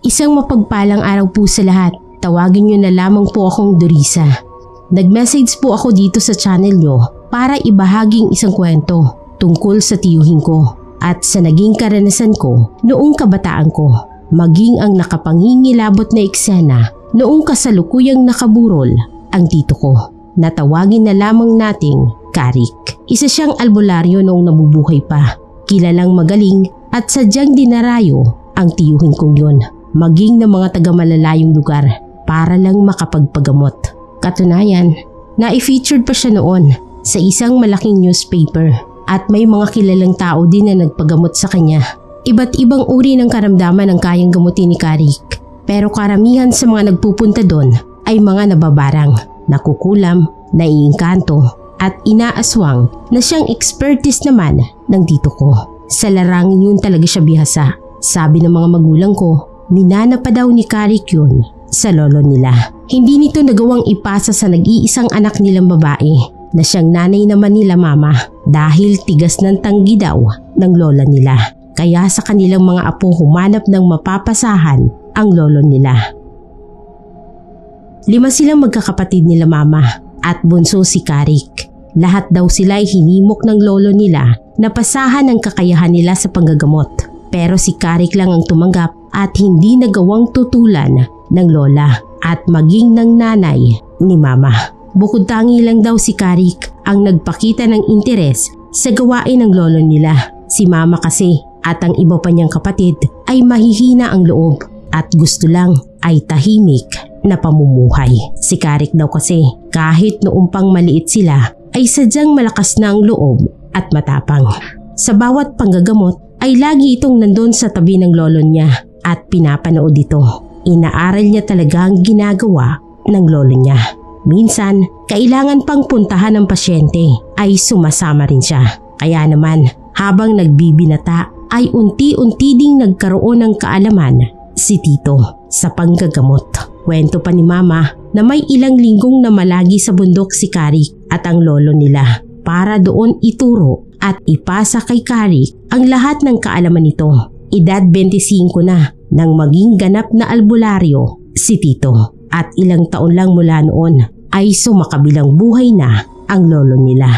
Isang mapagpalang araw po sa lahat. Tawagin niyo na lamang po akong Dorisa. Nag-message po ako dito sa channel niyo para ibahaging isang kwento tungkol sa tiyuhin ko at sa naging karanasan ko noong kabataan ko, maging ang nakapangingilabot na eksena noong kasalukuyang nakaburol ang tito ko. Natawagin na lamang nating Karik. Isa siyang albularyo noong nabubuhay pa. Kilalang magaling at sadyang dinarayo ang tiyuhin kong yun, maging ng mga taga-malalayong lugar para lang makapagpagamot. Katunayan, na-featured pa siya noon sa isang malaking newspaper at may mga kilalang tao din na nagpagamot sa kanya. Iba't ibang uri ng karamdaman ang kayang gamutin ni Karik, pero karamihan sa mga nagpupunta doon ay mga nababarang, nakukulam, naiingkanto at inaaswang na siyang expertise naman ng tito ko. Sa larangin yun talaga siya bihasa. Sabi ng mga magulang ko, minana pa daw ni Karik yun sa lolo nila. Hindi nito nagawang ipasa sa nag-iisang anak nilang babae na siyang nanay naman nila mama dahil tigas ng tanggi daw ng lola nila. Kaya sa kanilang mga apo humanap ng mapapasahan ang lolo nila. 5 silang magkakapatid nila mama at bunso si Karik. Lahat daw sila ay hinimok ng lolo nila na pasahan ang kakayahan nila sa panggagamot. Pero si Karik lang ang tumanggap at hindi nagawang tutulan ng lola at maging ng nanay ni mama. Bukod tangi lang daw si Karik ang nagpakita ng interes sa gawain ng lolo nila. Si mama kasi at ang iba pa niyang kapatid ay mahihina ang loob at gusto lang ay tahimik na pamumuhay. Si Karik daw kasi kahit noong pang maliit sila ay sadyang malakas na ang loob at matapang. Sa bawat panggagamot ay lagi itong nandun sa tabi ng lolo niya at pinapanood ito. Inaaral niya talaga ang ginagawa ng lolo niya. Minsan, kailangan pang puntahan ng pasyente ay sumasama rin siya. Kaya naman, habang nagbibinata ay unti-unti ding nagkaroon ng kaalaman si tito sa panggagamot. Kwento pa ni mama na may ilang linggong na malagi sa bundok si Karik at ang lolo nila para doon ituro at ipasa kay Karik ang lahat ng kaalaman nito. Edad 25 na nang maging ganap na albularyo si tito at ilang taon lang mula noon ay sumakabilang buhay na ang lolo nila.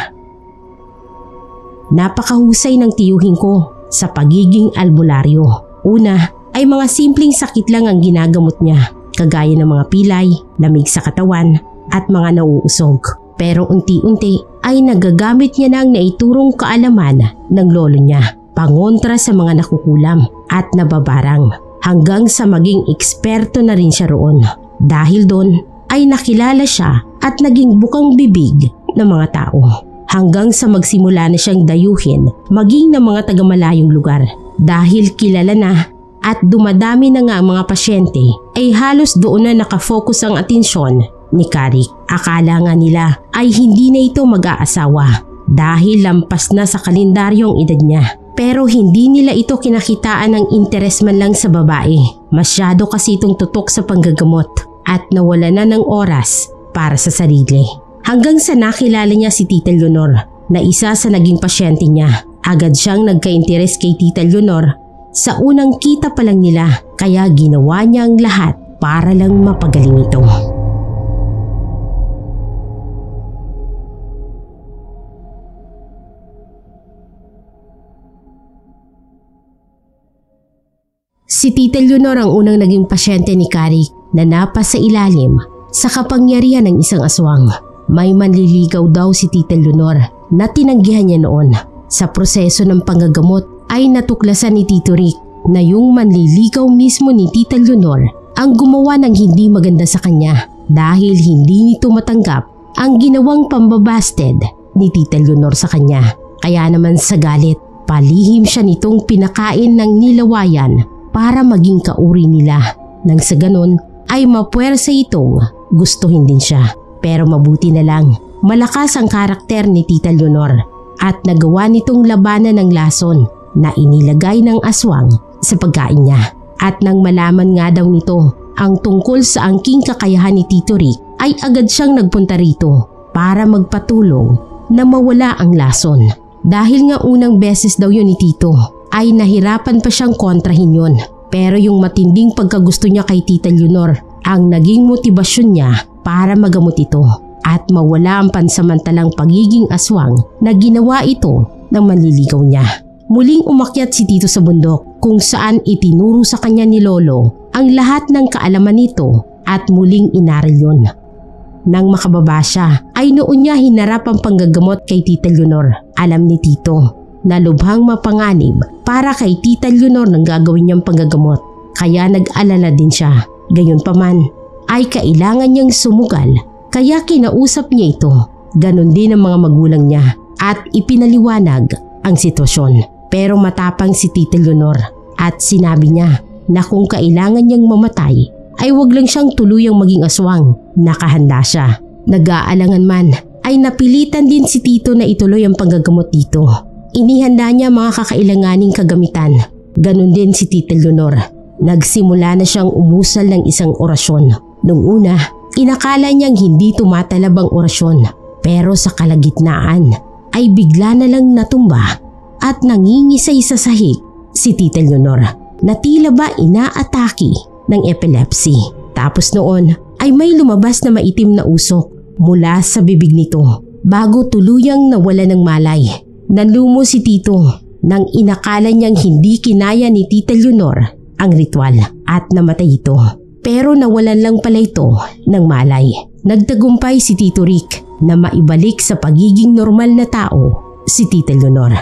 Napakahusay ng tiyuhin ko sa pagiging albularyo. Una ay mga simpleng sakit lang ang ginagamot niya, kagaya ng mga pilay, lamig sa katawan at mga nauusog. Pero unti-unti ay nagagamit niya na ang naiturong kaalaman ng lolo niya pangontra sa mga nakukulam at nababarang hanggang sa maging eksperto na rin siya roon. Dahil doon ay nakilala siya at naging bukang bibig ng mga tao hanggang sa magsimula na siyang dayuhin maging ng mga taga-malayong lugar. Dahil kilala na at dumadami na nga ang mga pasyente ay halos doon na nakafocus ang atensyon ni Karik. Akala nga nila ay hindi na ito mag-aasawa dahil lampas na sa kalendaryong edad niya. Pero hindi nila ito kinakitaan ng interes man lang sa babae. Masyado kasi itong tutok sa panggagamot at nawala na ng oras para sa sarili. Hanggang sa nakilala niya si Tita Leonor na isa sa naging pasyente niya. Agad siyang nagka-interes kay Tita Leonor sa unang kita pa lang nila, kaya ginawa niya ang lahat para lang mapagaling ito. Si Tita Leonor ang unang naging pasyente ni Karik na napas sa ilalim sa kapangyarihan ng isang aswang. May manliligaw daw si Tita Leonor na tinanggihan niya noon. Sa proseso ng panggagamot ay natuklasan ni Tito Rick na yung manliligaw mismo ni Tita Leonor ang gumawa ng hindi maganda sa kanya dahil hindi nito matanggap ang ginawang pambabasted ni Tita Leonor sa kanya. Kaya naman sa galit, palihim siya nitong pinakain ng nilawayan para maging kauri nila. Nang sa ganon ay mapuwersa itong gustuhin din siya. Pero mabuti na lang, malakas ang karakter ni Tita Leonor at nagawa nitong labanan ng lason na inilagay ng aswang sa pagkain niya. At nang malaman nga daw nito ang tungkol sa angking kakayahan ni Tito Rick ay agad siyang nagpunta rito para magpatulong na mawala ang lason. Dahil nga unang beses daw yun ni Tito ay nahirapan pa siyang kontrahin yun. Pero yung matinding pagkagusto niya kay Tita Leonor ang naging motibasyon niya para magamot ito at mawala ang pansamantalang pagiging aswang na ginawa ito ng manliligaw niya. Muling umakyat si Tito sa bundok kung saan itinuro sa kanya ni Lolo ang lahat ng kaalaman nito at muling inaral yun. Nang makababa siya ay noon niya hinarap ang panggagamot kay Tita Leonor. Alam ni Tito na lubhang mapanganib para kay Tita Leonor nang gagawin niyang panggagamot, kaya nag-alala din siya. Gayunpaman ay kailangan niyang sumugal kaya kinausap niya ito. Ganon din ang mga magulang niya at ipinaliwanag ang sitwasyon. Pero matapang si Tita Leonor at sinabi niya na kung kailangan niyang mamatay ay wag lang siyang tuluyang maging aswang. Nakahanda siya. Nag-aalangan man ay napilitan din si Tito na ituloy ang panggagamot dito. Inihanda niya mga kakailanganing kagamitan. Ganon din si Tita Leonor. Nagsimula na siyang umusal ng isang orasyon. Nung una, inakala niyang hindi tumatalab ang orasyon. Pero sa kalagitnaan ay bigla na lang natumba at nangingisay sa sahig si Tita Leonor na tila ba inaatake ng epilepsy. Tapos noon ay may lumabas na maitim na usok mula sa bibig nito bago tuluyang nawala ng malay. Nalumo si Tito nang inakala niyang hindi kinaya ni Tita Leonor ang ritual at namatay ito. Pero nawalan lang pala ito ng malay. Nagtagumpay si Tito Rick na maibalik sa pagiging normal na tao si Tita Leonor.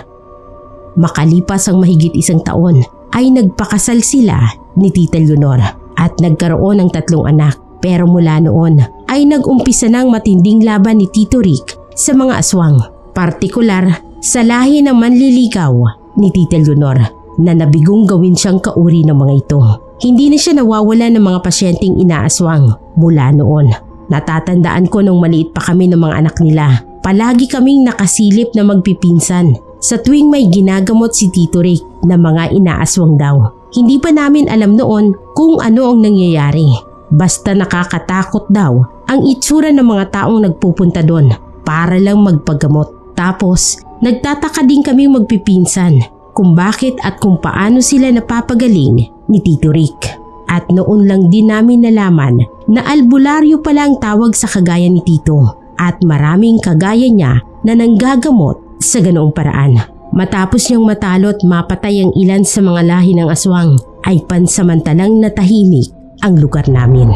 Makalipas ang mahigit 1 taon ay nagpakasal sila ni Tita Leonor at nagkaroon ng 3 anak. Pero mula noon ay nag-umpisa ng matinding laban ni Tito Rick sa mga aswang, partikular sa lahi ng manliligaw ni Tita Leonor na nabigong gawin siyang kauri ng mga ito. Hindi na siya nawawala ng mga pasyenteng inaaswang mula noon. Natatandaan ko nung maliit pa kami ng mga anak nila. Palagi kaming nakasilip na magpipinsan sa tuwing may ginagamot si Tito Rick na mga inaaswang daw. Hindi pa namin alam noon kung ano ang nangyayari. Basta nakakatakot daw ang itsura ng mga taong nagpupunta doon para lang magpagamot. Tapos nagtataka din kaming magpipinsan kung bakit at kung paano sila napapagaling ni Tito Rick. At noon lang din namin nalaman na albularyo pala ang tawag sa kagaya ni Tito at maraming kagaya niya na nanggagamot sa ganoong paraan. Matapos niyang matalo at mapatay ang ilan sa mga lahi ng aswang ay pansamantalang natahimik ang lugar namin.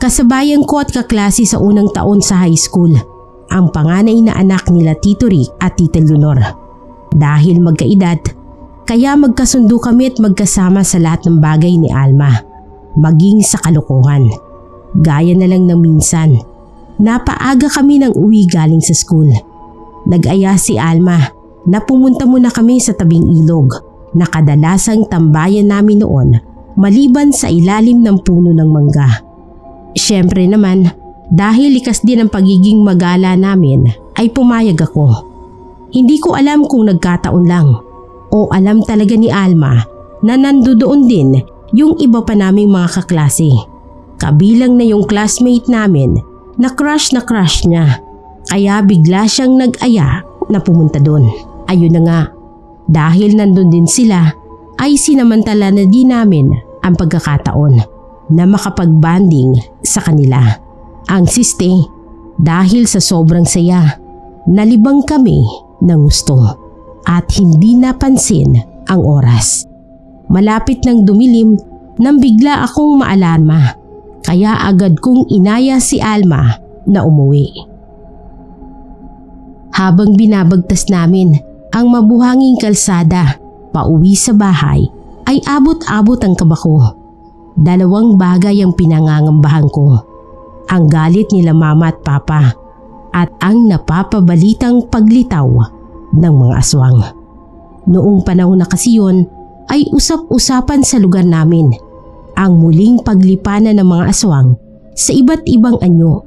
Kasabayan ko at kaklase sa unang taon sa high school ang panganay na anak nila Tito Rick at Tita Leonor. Dahil magkaedad, kaya magkasundo kami at magkasama sa lahat ng bagay ni Alma, maging sa kalokohan. Gaya na lang ng minsan, napaaga kami ng uwi galing sa school. Nag-aya si Alma na pumunta muna kami sa tabing ilog na kadalasang tambayan namin noon maliban sa ilalim ng puno ng mangga. Siyempre naman, dahil likas din ang pagiging magala namin ay pumayag ako. Hindi ko alam kung nagkataon lang o alam talaga ni Alma na nandoon din yung iba pa naming mga kaklase. Kabilang na yung classmate namin na crush niya. Kaya bigla siyang nag-aya na pumunta doon. Ayun na nga, dahil nandun din sila ay sinamantala na din namin ang pagkakataon na makapag-banding sa kanila. Ang siste, dahil sa sobrang saya, nalibang kami ng gusto at hindi napansin ang oras. Malapit nang dumilim nang bigla akong maalarma, kaya agad kong inaya si Alma na umuwi. Habang binabagtas namin ang mabuhanging kalsada pauwi sa bahay ay abot-abot ang kaba ko. 2 bagay ang pinangangambahan ko. Ang galit nila mama at papa at ang napapabalitang paglitaw ng mga aswang. Noong panahon na kasi yun ay usap-usapan sa lugar namin ang muling paglipanan ng mga aswang sa iba't ibang anyo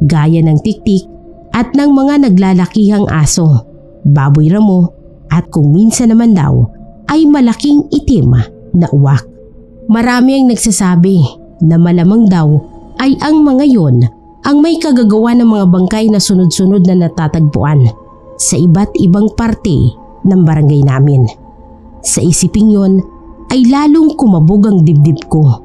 gaya ng tiktik at ng mga naglalakihang aso, baboy ramo at kung minsan naman daw ay malaking itim na uwak. Marami ang nagsasabi na malamang daw ay ang mga yon ang may kagagawa ng mga bangkay na sunod-sunod na natatagpuan sa iba't ibang parte ng barangay namin. Sa isiping yon ay lalong kumabog ang dibdib ko,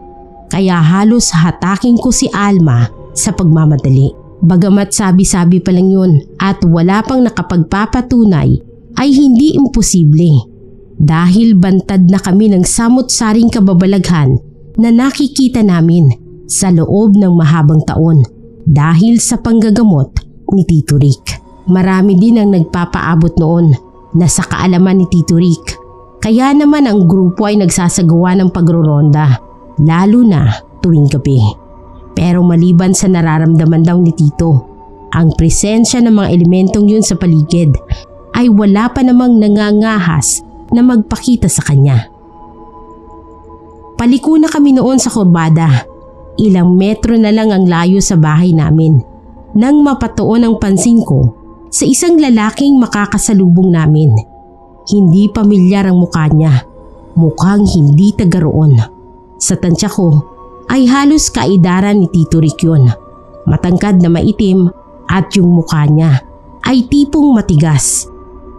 kaya halos hatakin ko si Alma sa pagmamadali. Bagamat sabi-sabi pa lang yun at wala pang nakapagpapatunay ay hindi imposible dahil bantad na kami ng samot-saring kababalaghan na nakikita namin sa loob ng mahabang taon dahil sa panggagamot ni Tito Rick. Marami din ang nagpapaabot noon na sa kaalaman ni Tito Rick, kaya naman ang grupo ay nagsasagawa ng pagroronda lalo na tuwing gabi. Pero maliban sa nararamdaman daw ni Tito, ang presensya ng mga elementong yun sa paligid ay wala pa namang nangangahas na magpakita sa kanya. Paliko na kami noon sa kurbada. Ilang metro na lang ang layo sa bahay namin nang mapatuon ang pansin ko sa isang lalaking makakasalubong namin. Hindi pamilyar ang mukha niya. Mukhang hindi taga roon. Sa tansya ko ay halos kaidaran ni Tito Rick yun. Matangkad na maitim at yung mukha niya ay tipong matigas.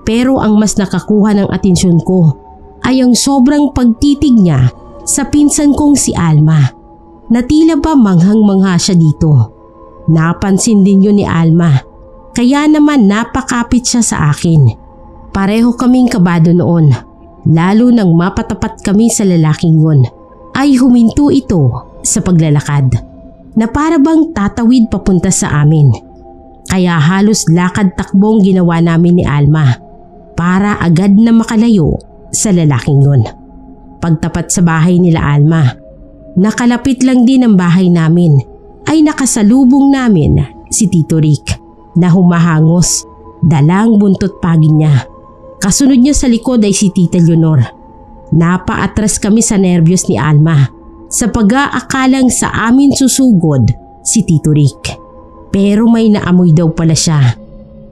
Pero ang mas nakakuha ng atensyon ko ay ang sobrang pagtitig niya sa pinsan kong si Alma, na tila ba manghang-mangha siya dito. Napansin din yun ni Alma, kaya naman napakapit siya sa akin. Pareho kaming kabado noon, lalo nang mapatapat kami sa lalaking yun, ay huminto ito sa paglalakad na para bang tatawid papunta sa amin. Kaya halos lakad-takbong ginawa namin ni Alma para agad na makalayo sa lalaking yun. Pagtapat sa bahay nila Alma, nakalapit lang din ang bahay namin, ay nakasalubong namin si Tito Rick na humahangos, dalang buntot pagin niya. Kasunod niya sa likod ay si Tita Leonor. Napaatras kami sa nervyos ni Alma sa pag-aakalang sa amin susugod si Tito Rick. Pero may naamoy daw pala siya,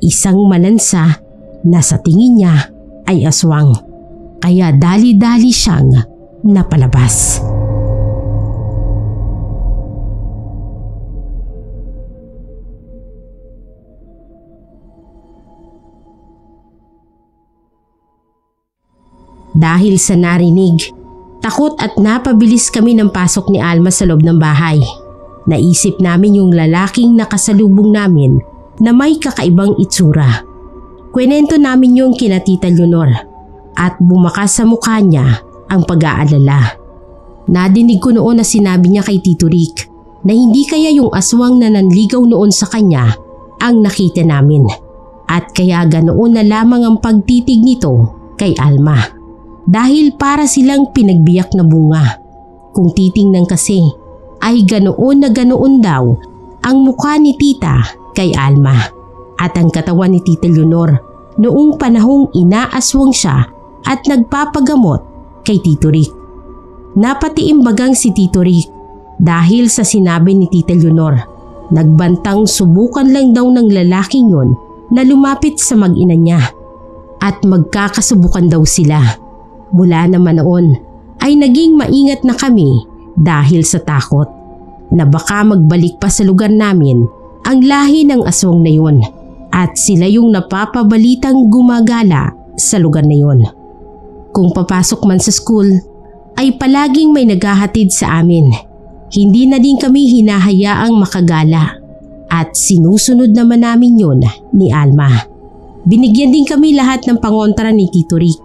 isang malansa na sa tingin niya ay aswang. Kaya dali-dali siyang napalabas. Dahil sa narinig, takot at napabilis kami ng pasok ni Alma sa loob ng bahay. Naisip namin yung lalaking nakasalubong namin na may kakaibang itsura. Kwento namin yung kina Tita Leonor at bumakas sa mukha niya ang pag-aalala. Nadinig ko noon na sinabi niya kay Tito Rick na hindi kaya yung aswang na nanligaw noon sa kanya ang nakita namin, at kaya ganoon na lamang ang pagtitig nito kay Alma dahil para silang pinagbiyak na bunga. Kung titingnan kasi ay ganoon na ganoon daw ang mukha ni Tita kay Alma at ang katawan ni Tita Leonor noong panahong inaaswang siya at nagpapagamot kay Tito Rick. Napatiimbagang si Tito Rick dahil sa sinabi ni Tita Leonor. Nagbantang subukan lang daw ng lalaking yon na lumapit sa mag-ina niya at magkakasubukan daw sila. Mula naman noon ay naging maingat na kami dahil sa takot na baka magbalik pa sa lugar namin ang lahi ng aswang na yun at sila yung napapabalitang gumagala sa lugar na yun. Kung papasok man sa school ay palaging may naghahatid sa amin. Hindi na din kami hinahayaang makagala at sinusunod naman namin yun ni Alma. Binigyan din kami lahat ng pangontra ni Tito Rick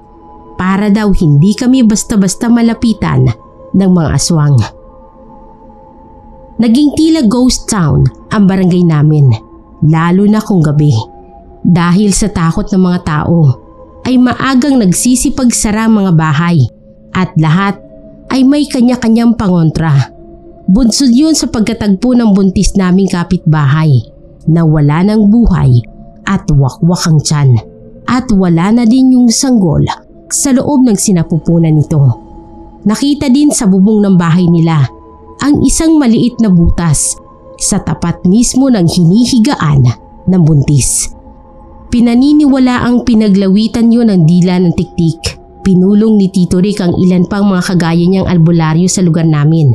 para daw hindi kami basta-basta malapitan ng mga aswang. Naging tila ghost town ang barangay namin, lalo na kung gabi. Dahil sa takot ng mga tao ay maagang nagsisipagsara ang mga bahay at lahat ay may kanya-kanyang pangontra. Bunsod yun sa pagkatagpo ng buntis naming kapitbahay na wala ng buhay at wakwak ang tiyan at wala na din yung sanggol sa loob ng sinapupunan nito. Nakita din sa bubong ng bahay nila ang isang maliit na butas sa tapat mismo ng hinihigaan ng buntis. Pinaniniwala ang pinaglawitan yun ng dila ng tiktik. Pinulong ni Tito Rick ang ilan pang mga kagaya niyang albularyo sa lugar namin.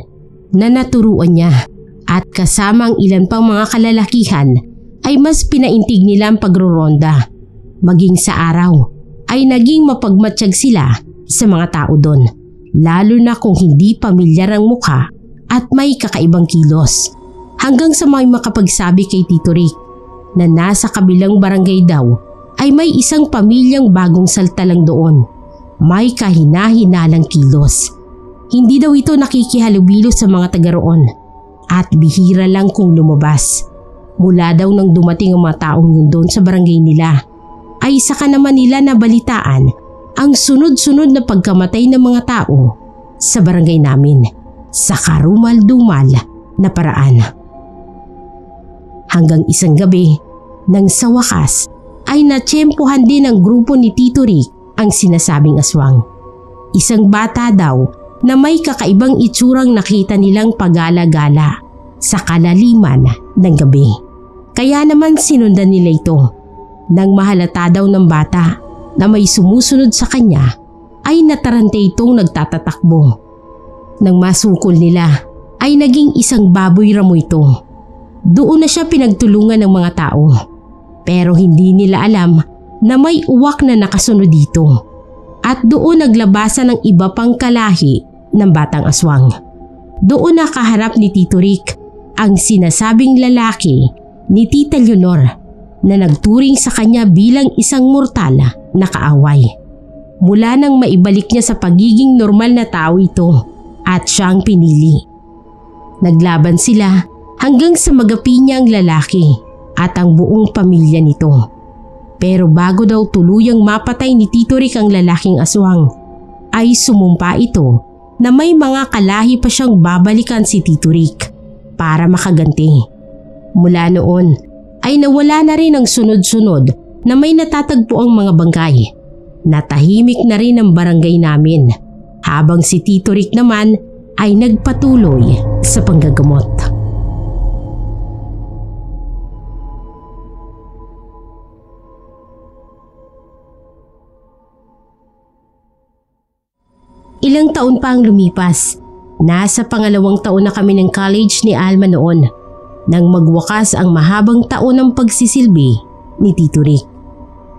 na naturuan niya at kasama ang ilan pang mga kalalakihan ay mas pinaintig nila ang pagroronda. Maging sa araw ay naging mapagmatsyag sila sa mga tao doon, lalo na kung hindi pamilyar ang mukha at may kakaibang kilos. Hanggang sa may makapagsabi kay Tito Rick na nasa kabilang barangay daw ay may isang pamilyang bagong salta lang doon. May kahina-hinalang kilos. Hindi daw ito nakikihalubilo sa mga taga roon at bihira lang kung lumabas. Mula daw nang dumating ang mga taong yun doon sa barangay nila ay saka naman nila nabalitaan ang sunod-sunod na pagkamatay ng mga tao sa barangay namin sa karumal-dumal na paraan. Hanggang isang gabi nang sa wakas ay natsyempohan din ng grupo ni Tito Rick ang sinasabing aswang. Isang bata daw na may kakaibang itsurang nakita nilang pagala-gala sa kalaliman ng gabi. Kaya naman sinundan nila ito. Nang mahalata daw ng bata na may sumusunod sa kanya ay natarante itong nagtatatakbo. Nang masukol nila ay naging isang baboy ramo ito. Doon na siya pinagtulungan ng mga tao. Pero hindi nila alam na may uwak na nakasunod dito. At doon naglabasan ng iba pang kalahi ng batang aswang. Doon nakaharap ni Tito Rick ang sinasabing lalaki ni Tita Leonor na nagturing sa kanya bilang isang mortal na kaaway. Mula nang maibalik niya sa pagiging normal na tao ito at siyang pinili. Naglaban sila hanggang sa magapi niya ang lalaki at ang buong pamilya nito. Pero bago daw tuluyang mapatay ni Tito Rick ang lalaking aswang, ay sumumpa ito na may mga kalahi pa siyang babalikan si Tito Rick para makaganti. Mula noon ay nawala na rin ang sunod-sunod na may natatagpo ang mga bangkay. Natahimik na rin ang barangay namin habang si Tito Rick naman ay nagpatuloy sa panggagamot. Ilang taon pa ang lumipas. Nasa pangalawang taon na kami ng college ni Alma noon nang magwakas ang mahabang taon ng pagsisilbi ni Tito Rick.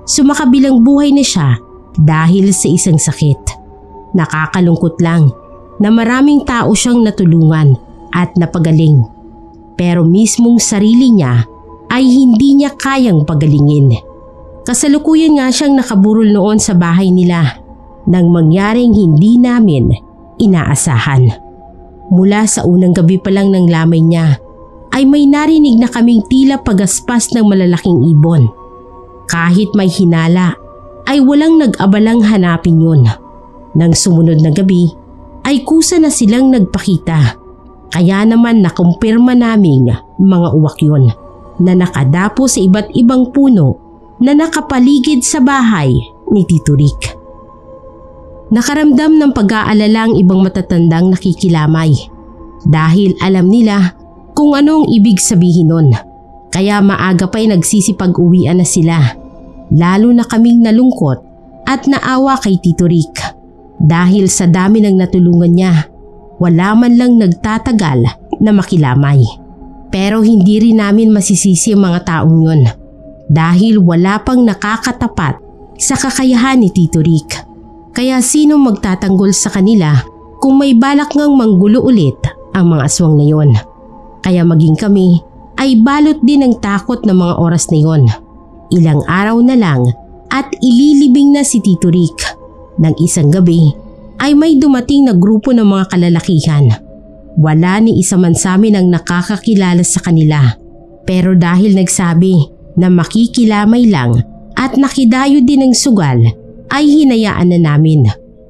Sumakabilang buhay na siya dahil sa isang sakit. Nakakalungkot lang na maraming tao siyang natulungan at napagaling. Pero mismong sarili niya ay hindi niya kayang pagalingin. Kasalukuyan nga siyang nakaburol noon sa bahay nila nang mangyaring hindi namin inaasahan. Mula sa unang gabi pa lang ng lamay niya ay may narinig na kaming tila pagaspas ng malalaking ibon. Kahit may hinala ay walang nag-abalang hanapin yun. Nang sumunod na gabi ay kusa na silang nagpakita. Kaya naman nakumpirma naming mga uwak yun na nakadapo sa iba't ibang puno na nakapaligid sa bahay ni Tito Rick. Nakaramdam ng pag-aalala ang ibang matatandang nakikilamay dahil alam nila kung anong ibig sabihin nun. Kaya maaga pa'y nagsisipag-uwian na sila. Lalo na kaming nalungkot at naawa kay Tito Rick dahil sa dami ng natulungan niya. Wala man lang nagtatagal na makilamay. Pero hindi rin namin masisisi ang mga taong yun dahil wala pang nakakatapat sa kakayahan ni Tito Rick. Kaya sino magtatanggol sa kanila kung may balak ngang manggulo ulit ang mga aswang na yon. Kaya maging kami ay balot din ng takot ng mga oras na yon. Ilang araw na lang at ililibing na si Tito Rick. Nang isang gabi ay may dumating na grupo ng mga kalalakihan. Wala ni isa man sa amin ang nakakakilala sa kanila. Pero dahil nagsabi na makikilamay lang at nakidayo din ng sugal, ay hinayaan na namin.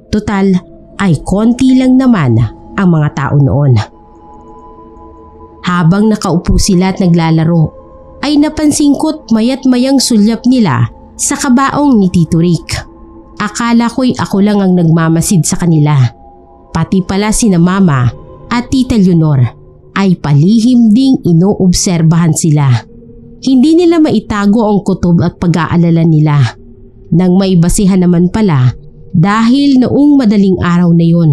Total ay konti lang naman ang mga tao noon. Habang nakaupo sila at naglalaro, ay napansin ko't mayat mayang sulyap nila sa kabaong ni Tito Rick. Akala ko'y ako lang ang nagmamasid sa kanila. Pati pala sina Mama at Tita Leonor ay palihim ding inoobserbahan sila. Hindi nila maitago ang kutob at pag-aalala nila. Nang may basihan naman pala dahil noong madaling araw na yon,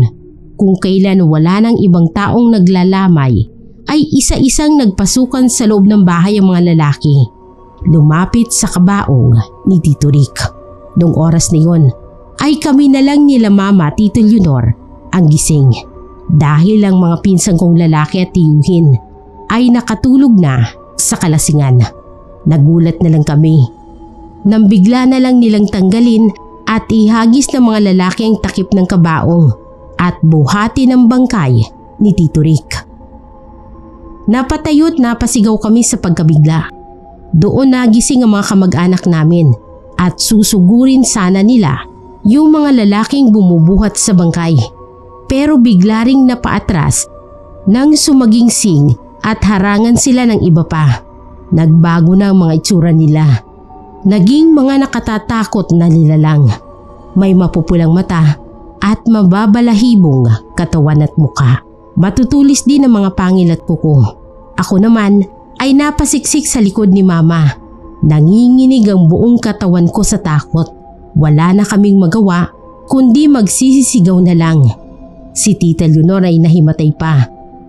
kung kailan wala ng ibang taong naglalamay ay isa-isang nagpasukan sa loob ng bahay ang mga lalaki. Lumapit sa kabaong ni Tito Rick. Noong oras na yon ay kami na lang nila Mama at Tito Leonor ang gising dahil ang mga pinsan kong lalaki at tiyuhin ay nakatulog na sa kalasingan. Nagulat na lang kami nang bigla na lang nilang tanggalin at ihagis ng mga lalaki ang takip ng kabaong at buhati ng bangkay ni Tito Rick. Napatayo't napasigaw kami sa pagkabigla. Doon nagising ang mga kamag-anak namin at susugurin sana nila yung mga lalaking bumubuhat sa bangkay. Pero bigla ring napaatras nang sumagingsing at harangan sila ng iba pa. Nagbago na ang mga itsura nila. Naging mga nakatatakot na nilalang. May mapupulang mata at mababalahibong katawan at muka. Matutulis din ang mga pangil at kuko. Ako naman ay napasiksik sa likod ni Mama. Nanginginig ang buong katawan ko sa takot. Wala na kaming magawa kundi magsisisigaw na lang. Si Tita Leonor ay nahimatay pa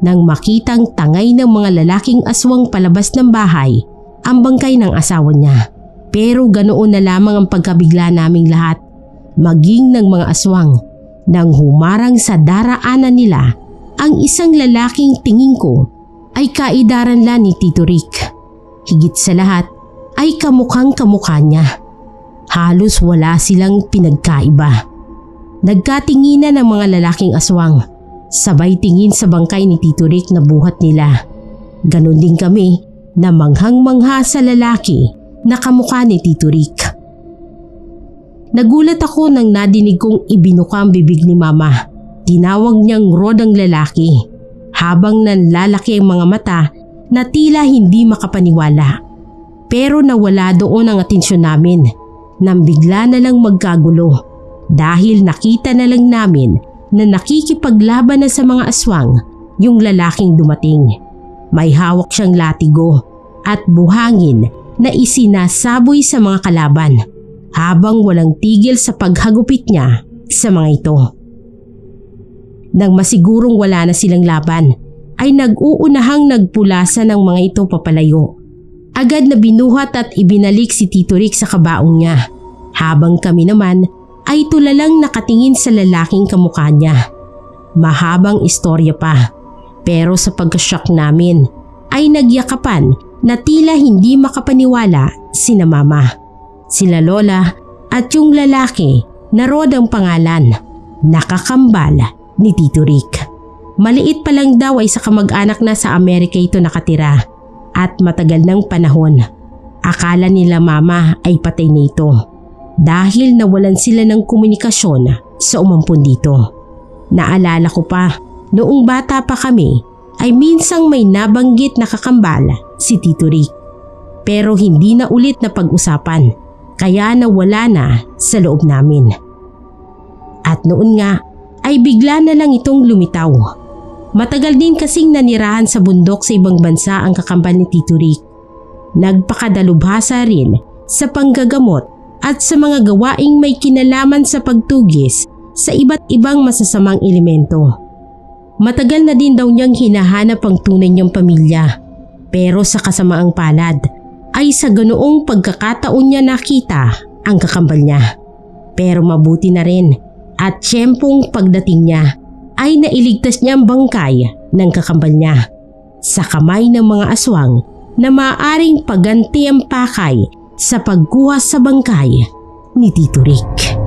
nang makitang tangay ng mga lalaking aswang palabas ng bahay ang bangkay ng asawa niya. Pero ganoon na lamang ang pagkabigla naming lahat, maging ng mga aswang, nang humarang sa daraanan nila ang isang lalaking tingin ko ay kaidaran lang ni Tito Rick. Higit sa lahat ay kamukhang kamukha niya. Halos wala silang pinagkaiba. Nagkatinginan ang mga lalaking aswang, sabay tingin sa bangkay ni Tito Rick na buhat nila. Ganon din kami na manghang-mangha sa lalaki na kamukha ni Tito Rick. Nagulat ako nang nadinig kong ibinuka ang bibig ni Mama. Tinawag niyang Rod ang lalaki habang nanlalaki ang mga mata na tila hindi makapaniwala. Pero nawala doon ang atensyon namin nang bigla na lang magkagulo dahil nakita na lang namin na nakikipaglaban na sa mga aswang yung lalaking dumating. May hawak siyang latigo at buhangin na isinasaboy sa mga kalaban habang walang tigil sa paghagupit niya sa mga ito. Nang masigurong wala na silang laban, ay nag-uunahang nagpulasan ng mga ito papalayo. Agad na binuhat at ibinalik si Tito Rick sa kabaong niya, habang kami naman ay tulalang nakatingin sa lalaking kamukha niya. Mahabang istorya pa, pero sa pagkashock namin ay nagyakapan na tila hindi makapaniwala sina Mama, sila Lola at yung lalaki na Rod ang pangalan, nakakambal ni Tito Rick. Maliit pa lang daw ay sa kamag-anak na sa Amerika ito nakatira at matagal ng panahon. Akala nila Mama ay patay na ito dahil nawalan sila ng komunikasyon sa umampun dito. Naalala ko pa, noong bata pa kami ay minsang may nabanggit na kakambal si Tito Rick. Pero hindi na ulit na pag-usapan kaya nawala na sa loob namin. At noon nga ay bigla na lang itong lumitaw. Matagal din kasing nanirahan sa bundok sa ibang bansa ang kakambal ni Tito Rick. Nagpakadalubhasa rin sa panggagamot at sa mga gawaing may kinalaman sa pagtugis sa iba't ibang masasamang elemento. Matagal na din daw niyang hinahanap ang tunay niyang pamilya, pero sa kasamaang palad ay sa ganoong pagkakataon niya nakita ang kakambal niya. Pero mabuti na rin at tiyempong pagdating niya ay nailigtas niya ang bangkay ng kakambal niya sa kamay ng mga aswang na maaaring pagganti ang pakay sa pagkuha sa bangkay ni Tito Rick.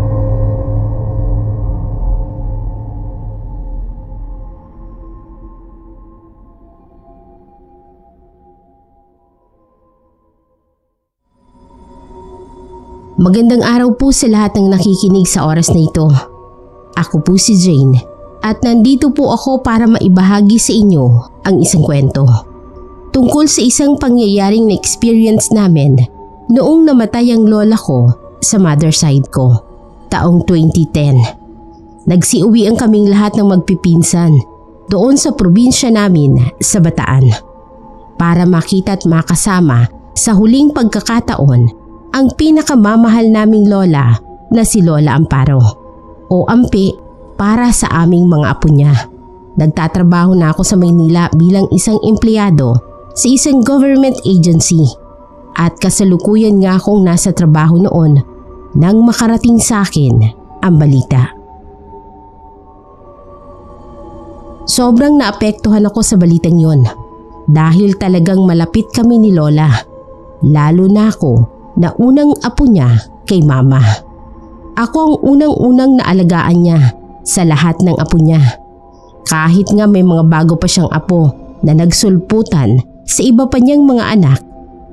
Magandang araw po sa lahat ng nakikinig sa oras na ito. Ako po si Jane at nandito po ako para maibahagi sa inyo ang isang kwento tungkol sa isang pangyayaring na-experience namin noong namatay ang lola ko sa mother side ko, taong 2010. Nagsiuwian kaming lahat ng magpipinsan doon sa probinsya namin sa Bataan para makita at makasama sa huling pagkakataon ang pinakamamahal naming lola na si Lola Amparo o Ampi para sa aming mga apo niya. Nagtatrabaho na ako sa Maynila bilang isang empleyado sa isang government agency at kasalukuyan nga akong nasa trabaho noon nang makarating sa akin ang balita. Sobrang naapektuhan ako sa balitang yon dahil talagang malapit kami ni Lola, lalo na ako na unang apo niya kay Mama. Ako ang unang-unang naalagaan niya sa lahat ng apo niya. Kahit nga may mga bago pa siyang apo na nagsulputan sa iba pa niyang mga anak,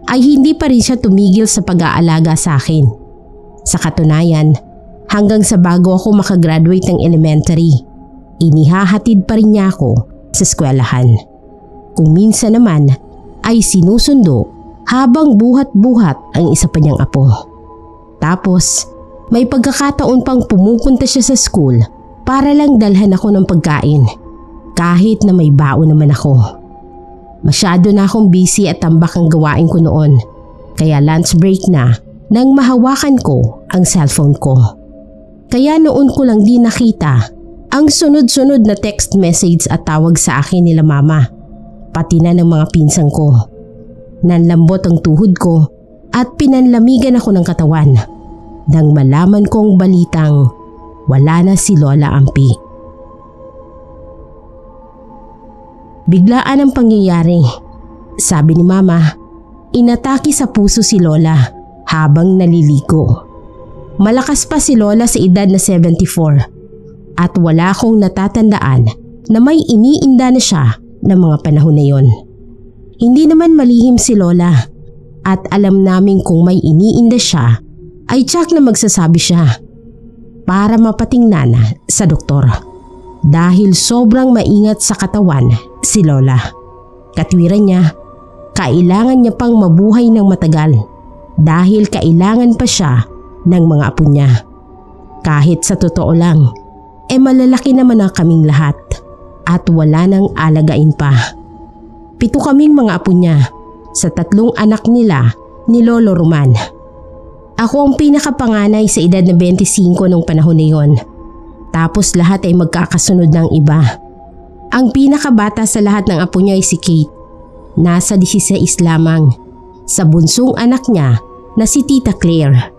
ay hindi pa rin siya tumigil sa pag-aalaga sa akin. Sa katunayan, hanggang sa bago ako makagraduate ng elementary, inihahatid pa rin niya ako sa eskwelahan. Kung minsan naman ay sinusundo habang buhat-buhat ang isa pa niyang apo. Tapos, may pagkakataon pang pumupunta siya sa school para lang dalhan ako ng pagkain kahit na may baon naman ako. Masyado na akong busy at tambak ang gawain ko noon, kaya lunch break na nang mahawakan ko ang cellphone ko. Kaya noon ko lang din nakita ang sunod-sunod na text message at tawag sa akin nila Mama, pati na ng mga pinsang ko. Nanlambot ang tuhod ko at pinanlamigan ako ng katawan nang malaman kong balitang wala na si Lola Ampi. Biglaan ang pangyayari. Sabi ni Mama, inatake sa puso si Lola habang naliligo. Malakas pa si Lola sa edad na 74 at wala akong natatandaan na may iniinda na siya ng mga panahon na yon. Hindi naman malihim si Lola at alam namin kung may iniinda siya ay tsak na magsasabi siya para mapatingnan sa doktor dahil sobrang maingat sa katawan si Lola. Katwiran niya, kailangan niya pang mabuhay ng matagal dahil kailangan pa siya ng mga apo niya. Kahit sa totoo lang, malalaki naman ang kaming lahat at wala nang alagain pa. 7 kaming mga apo niya sa 3 anak nila ni Lolo Roman. Ako ang pinakapanganay sa edad na 25 nung panahon na yon. Tapos lahat ay magkakasunod ng iba. Ang pinakabata sa lahat ng apo niya ay si Kate. Nasa 16 lamang. Sa bunsong anak niya na si Tita Claire.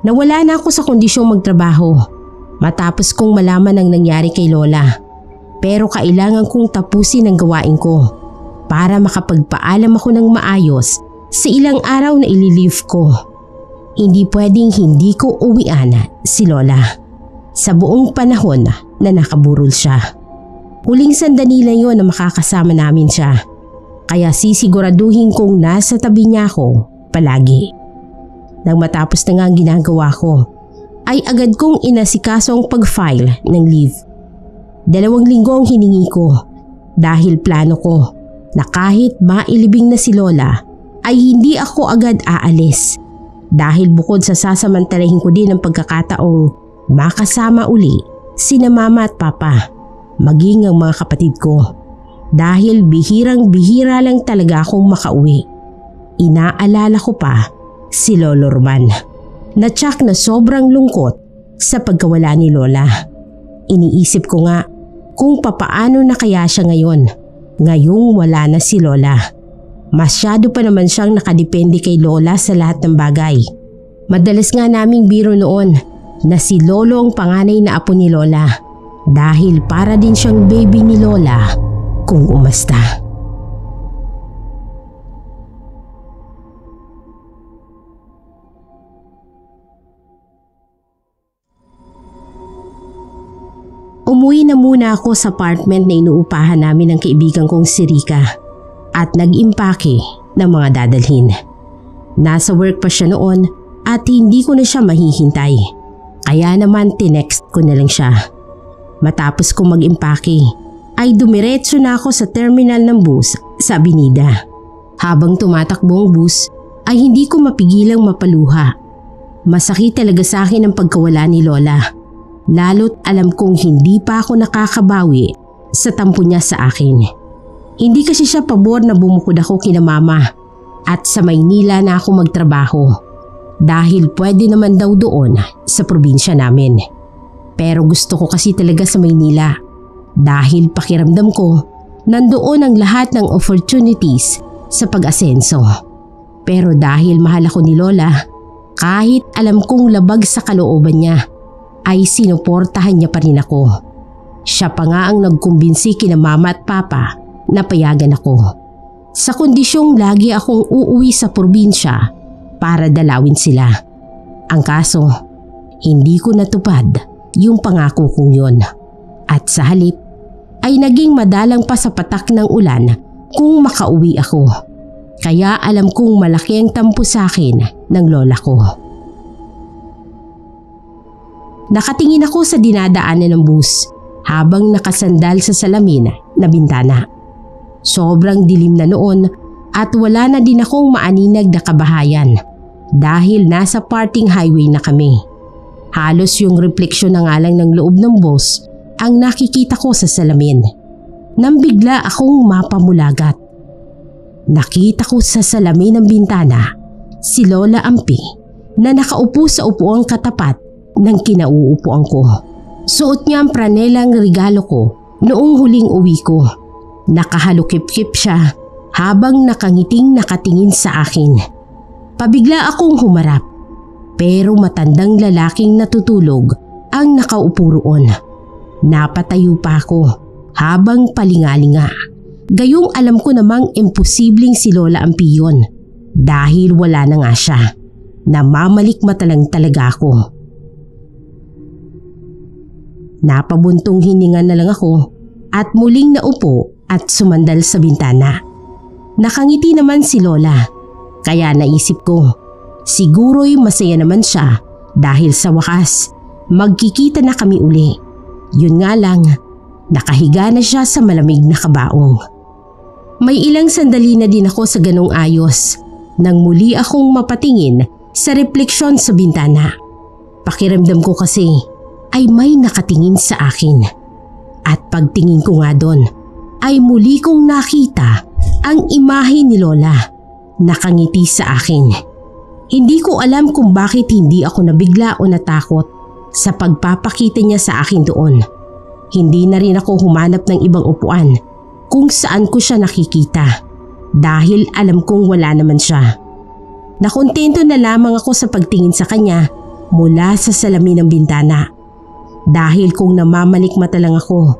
Nawala na ako sa kondisyong magtrabaho matapos kong malaman ang nangyari kay Lola. Pero kailangan kong tapusin ang gawain ko para makapagpaalam ako ng maayos sa ilang araw na ililive ko. Hindi pwedeng hindi ko uwian si Lola sa buong panahon na nakaburol siya. Huling sandali na yon na makakasama namin siya, kaya sisiguraduhin kong nasa tabi niya ako palagi. Nang matapos na nga ang ginagawa ko, ay agad kong inasikaso ang pag-file ng leave. 2 linggo ang hiningi ko dahil plano ko na kahit mailibing na si Lola ay hindi ako agad aalis dahil bukod sa sasamantalahin ko din ang pagkakataong makasama uli sina Mama at Papa, maging ang mga kapatid ko dahil bihirang-bihira lang talaga akong makauwi. Inaalala ko pa si Lolo Roman na tsak na sobrang lungkot sa pagkawala ni Lola. Iniisip ko nga kung papaano na kaya siya ngayong wala na si Lola. Masyado pa naman siyang nakadepende kay Lola sa lahat ng bagay. Madalas nga naming biro noon na si Lolo ang panganay na apo ni Lola dahil para din siyang baby ni Lola kung umasta. Umuwi na muna ako sa apartment na inuupahan namin ng kaibigan kong si Rika at nag-impake ng mga dadalhin. Nasa work pa siya noon at hindi ko na siya mahihintay. Kaya naman tinext ko na lang siya. Matapos kong mag-impake ay dumiretso na ako sa terminal ng bus sa Avenida. Habang tumatakbo ang bus ay hindi ko mapigilang mapaluha. Masakit talaga sa akin ang pagkawala ni Lola. Lalo't alam kong hindi pa ako nakakabawi sa tampo niya sa akin. Hindi kasi siya pabor na bumukod ako kina Mama at sa Maynila na ako magtrabaho. dahil pwede naman daw doon sa probinsya namin. Pero gusto ko kasi talaga sa Maynila dahil pakiramdam ko nandoon ang lahat ng opportunities sa pag-asenso. Pero dahil mahal ako ni Lola, kahit alam kong labag sa kalooban niya, ay sinuportahan niya pa rin ako. Siya pa nga ang nagkumbinsi kina Mama at Papa na payagan ako. Sa kondisyong lagi akong uuwi sa probinsya para dalawin sila. Ang kaso, hindi ko natupad yung pangako kong yon. At sa halip, ay naging madalang pa sa patak ng ulan kung makauwi ako. Kaya alam kong malaki ang tampo sa akin ng lola ko. Nakatingin ako sa dinadaanan ng bus habang nakasandal sa salamin na bintana. Sobrang dilim na noon at wala na din akong maaninag na kabahayan dahil nasa parting highway na kami. Halos yung refleksyon na nga lang ng loob ng bus ang nakikita ko sa salamin. Nang bigla akong mapamulagat. Nakita ko sa salamin ng bintana si Lola Ampi na nakaupo sa upuang katapat ng kinauupuan ko. Suot niya ang pranelang regalo ko noong huling uwi ko. Nakahalukip-kip siya habang nakangiting nakatingin sa akin. Pabigla akong humarap pero matandang lalaking natutulog ang nakaupo roon. Napatayo pa ako habang palingalinga. Gayong alam ko namang imposibleng si Lola Ampi yun dahil wala na nga siya. Namamalikmata lang talaga ako. Napabuntong hininga na lang ako at muling naupo at sumandal sa bintana. Nakangiti naman si Lola kaya naisip ko siguro'y masaya naman siya dahil sa wakas magkikita na kami uli. Yun nga lang, nakahiga na siya sa malamig na kabaong. May ilang sandali na din ako sa ganong ayos nang muli akong mapatingin sa refleksyon sa bintana. Pakiramdam ko kasi ay may nakatingin sa akin. At pagtingin ko nga doon ay muli kong nakita ang imahe ni Lola. Nakangiti sa akin. Hindi ko alam kung bakit hindi ako nabigla o natakot sa pagpapakita niya sa akin doon. Hindi na rin ako humanap ng ibang upuan kung saan ko siya nakikita dahil alam kong wala naman siya. Nakontento na lamang ako sa pagtingin sa kanya mula sa salamin ng bintana. Dahil kung namamalikmata lang ako,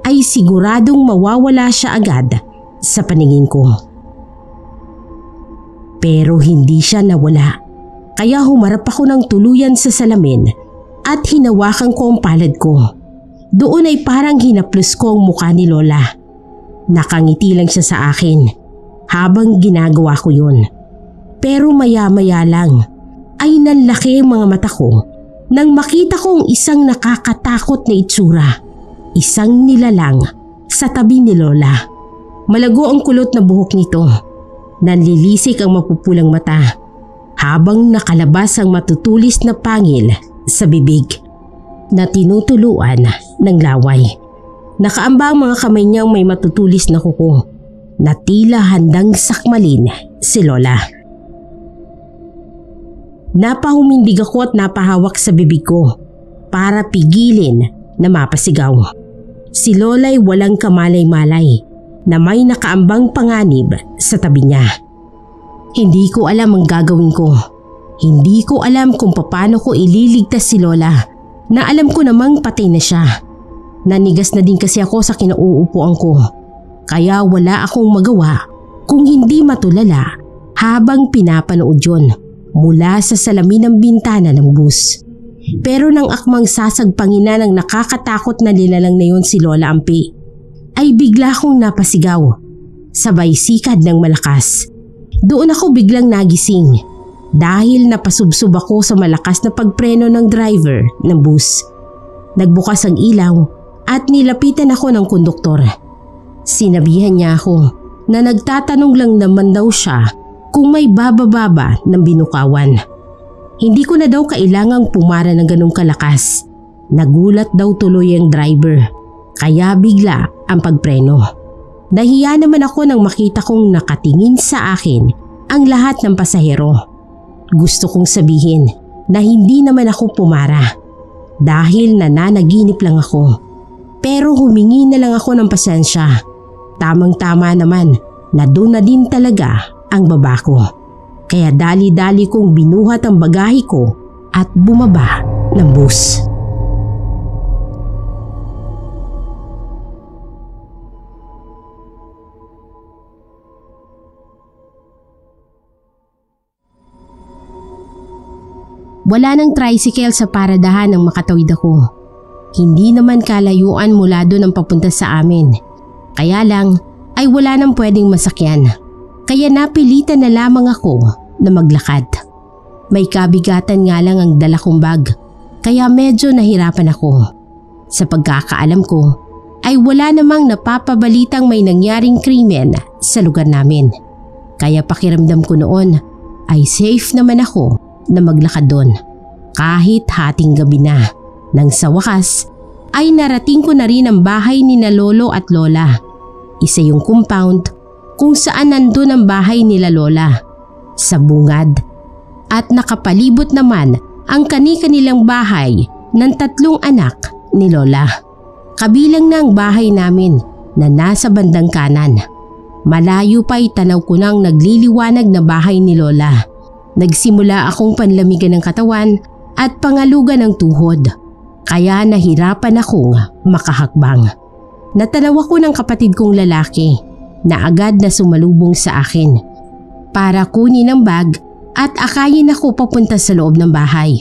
ay siguradong mawawala siya agad sa paningin ko. Pero hindi siya nawala, kaya humarap ako ng tuluyan sa salamin at hinawakan ko ang palad ko. Doon ay parang hinaplos ko ang mukha ni Lola. Nakangiti lang siya sa akin habang ginagawa ko yun. Pero maya-maya lang ay nanlaki ang mga mata ko nang makita kong isang nakakatakot na itsura. Isang nilalang sa tabi ni Lola. Malago ang kulot na buhok nito. Nanlilisik ang mapupulang mata habang nakalabas ang matutulis na pangil sa bibig na tinutuluan ng laway. Nakaamba ang mga kamay niyang may matutulis na kuko na tila handang sakmalin si Lola. Napahumindig ako at napahawak sa bibig ko para pigilin na mapasigaw. Si Lola ay walang kamalay-malay na may nakaambang panganib sa tabi niya. Hindi ko alam ang gagawin ko. Hindi ko alam kung paano ko ililigtas si Lola na alam ko namang patay na siya. Nanigas na din kasi ako sa kinauupuan ko. Kaya wala akong magawa kung hindi matulala habang pinapanood yun mula sa salamin ng bintana ng bus. Pero nang akmang sasagpangin na ng nakakatakot na nilalang na yun si Lola Ampi, ay bigla akong napasigaw. Sabay sikad ng malakas. Doon ako biglang nagising dahil napasubsob ako sa malakas na pagpreno ng driver ng bus. Nagbukas ang ilaw at nilapitan ako ng konduktor. Sinabihan niya ako na nagtatanong lang naman daw siya kung may bababa ng binukawan. Hindi ko na daw kailangang pumara ng ganong kalakas. Nagulat daw tuloy ang driver kaya bigla ang pagpreno. Nahiya naman ako nang makita kong nakatingin sa akin ang lahat ng pasahero. Gusto kong sabihin na hindi naman ako pumara dahil nananaginip lang ako. Pero humingi na lang ako ng pasensya. Tamang-tama naman na doon na din talaga ang baba ko. Kaya dali-dali kong binuhat ang bagahe ko at bumaba ng bus. Wala nang tricycle sa paradahan nang makatawid ako. Hindi naman kalayuan mula doon ang papunta sa amin. Kaya lang ay wala nang pwedeng masakyan. Kaya napilitan na lamang ako na maglakad. May kabigatan nga lang ang dala kong bag. Kaya medyo nahirapan ako. Sa pagkakaalam ko ay wala namang napapabalitang may nangyaring krimen sa lugar namin. Kaya pakiramdam ko noon ay safe naman ako na maglakad doon kahit hating gabi na. Nang sa wakas ay narating ko na rin ang bahay ni na lolo at lola. Isa yung compound kung saan nandun ang bahay nila lola sa bungad at nakapalibot naman ang kani-kanilang bahay ng 3 anak ni lola. Kabilang na ang bahay namin na nasa bandang kanan. Malayo pa'y tanaw ko nang nagliliwanag na bahay ni lola. Nagsimula akong panlamigan ng katawan at pangalugan ng tuhod, kaya nahirapan akong makahakbang. Natanaw ako ng kapatid kong lalaki na agad na sumalubong sa akin para kunin ang bag at akayin ako papunta sa loob ng bahay.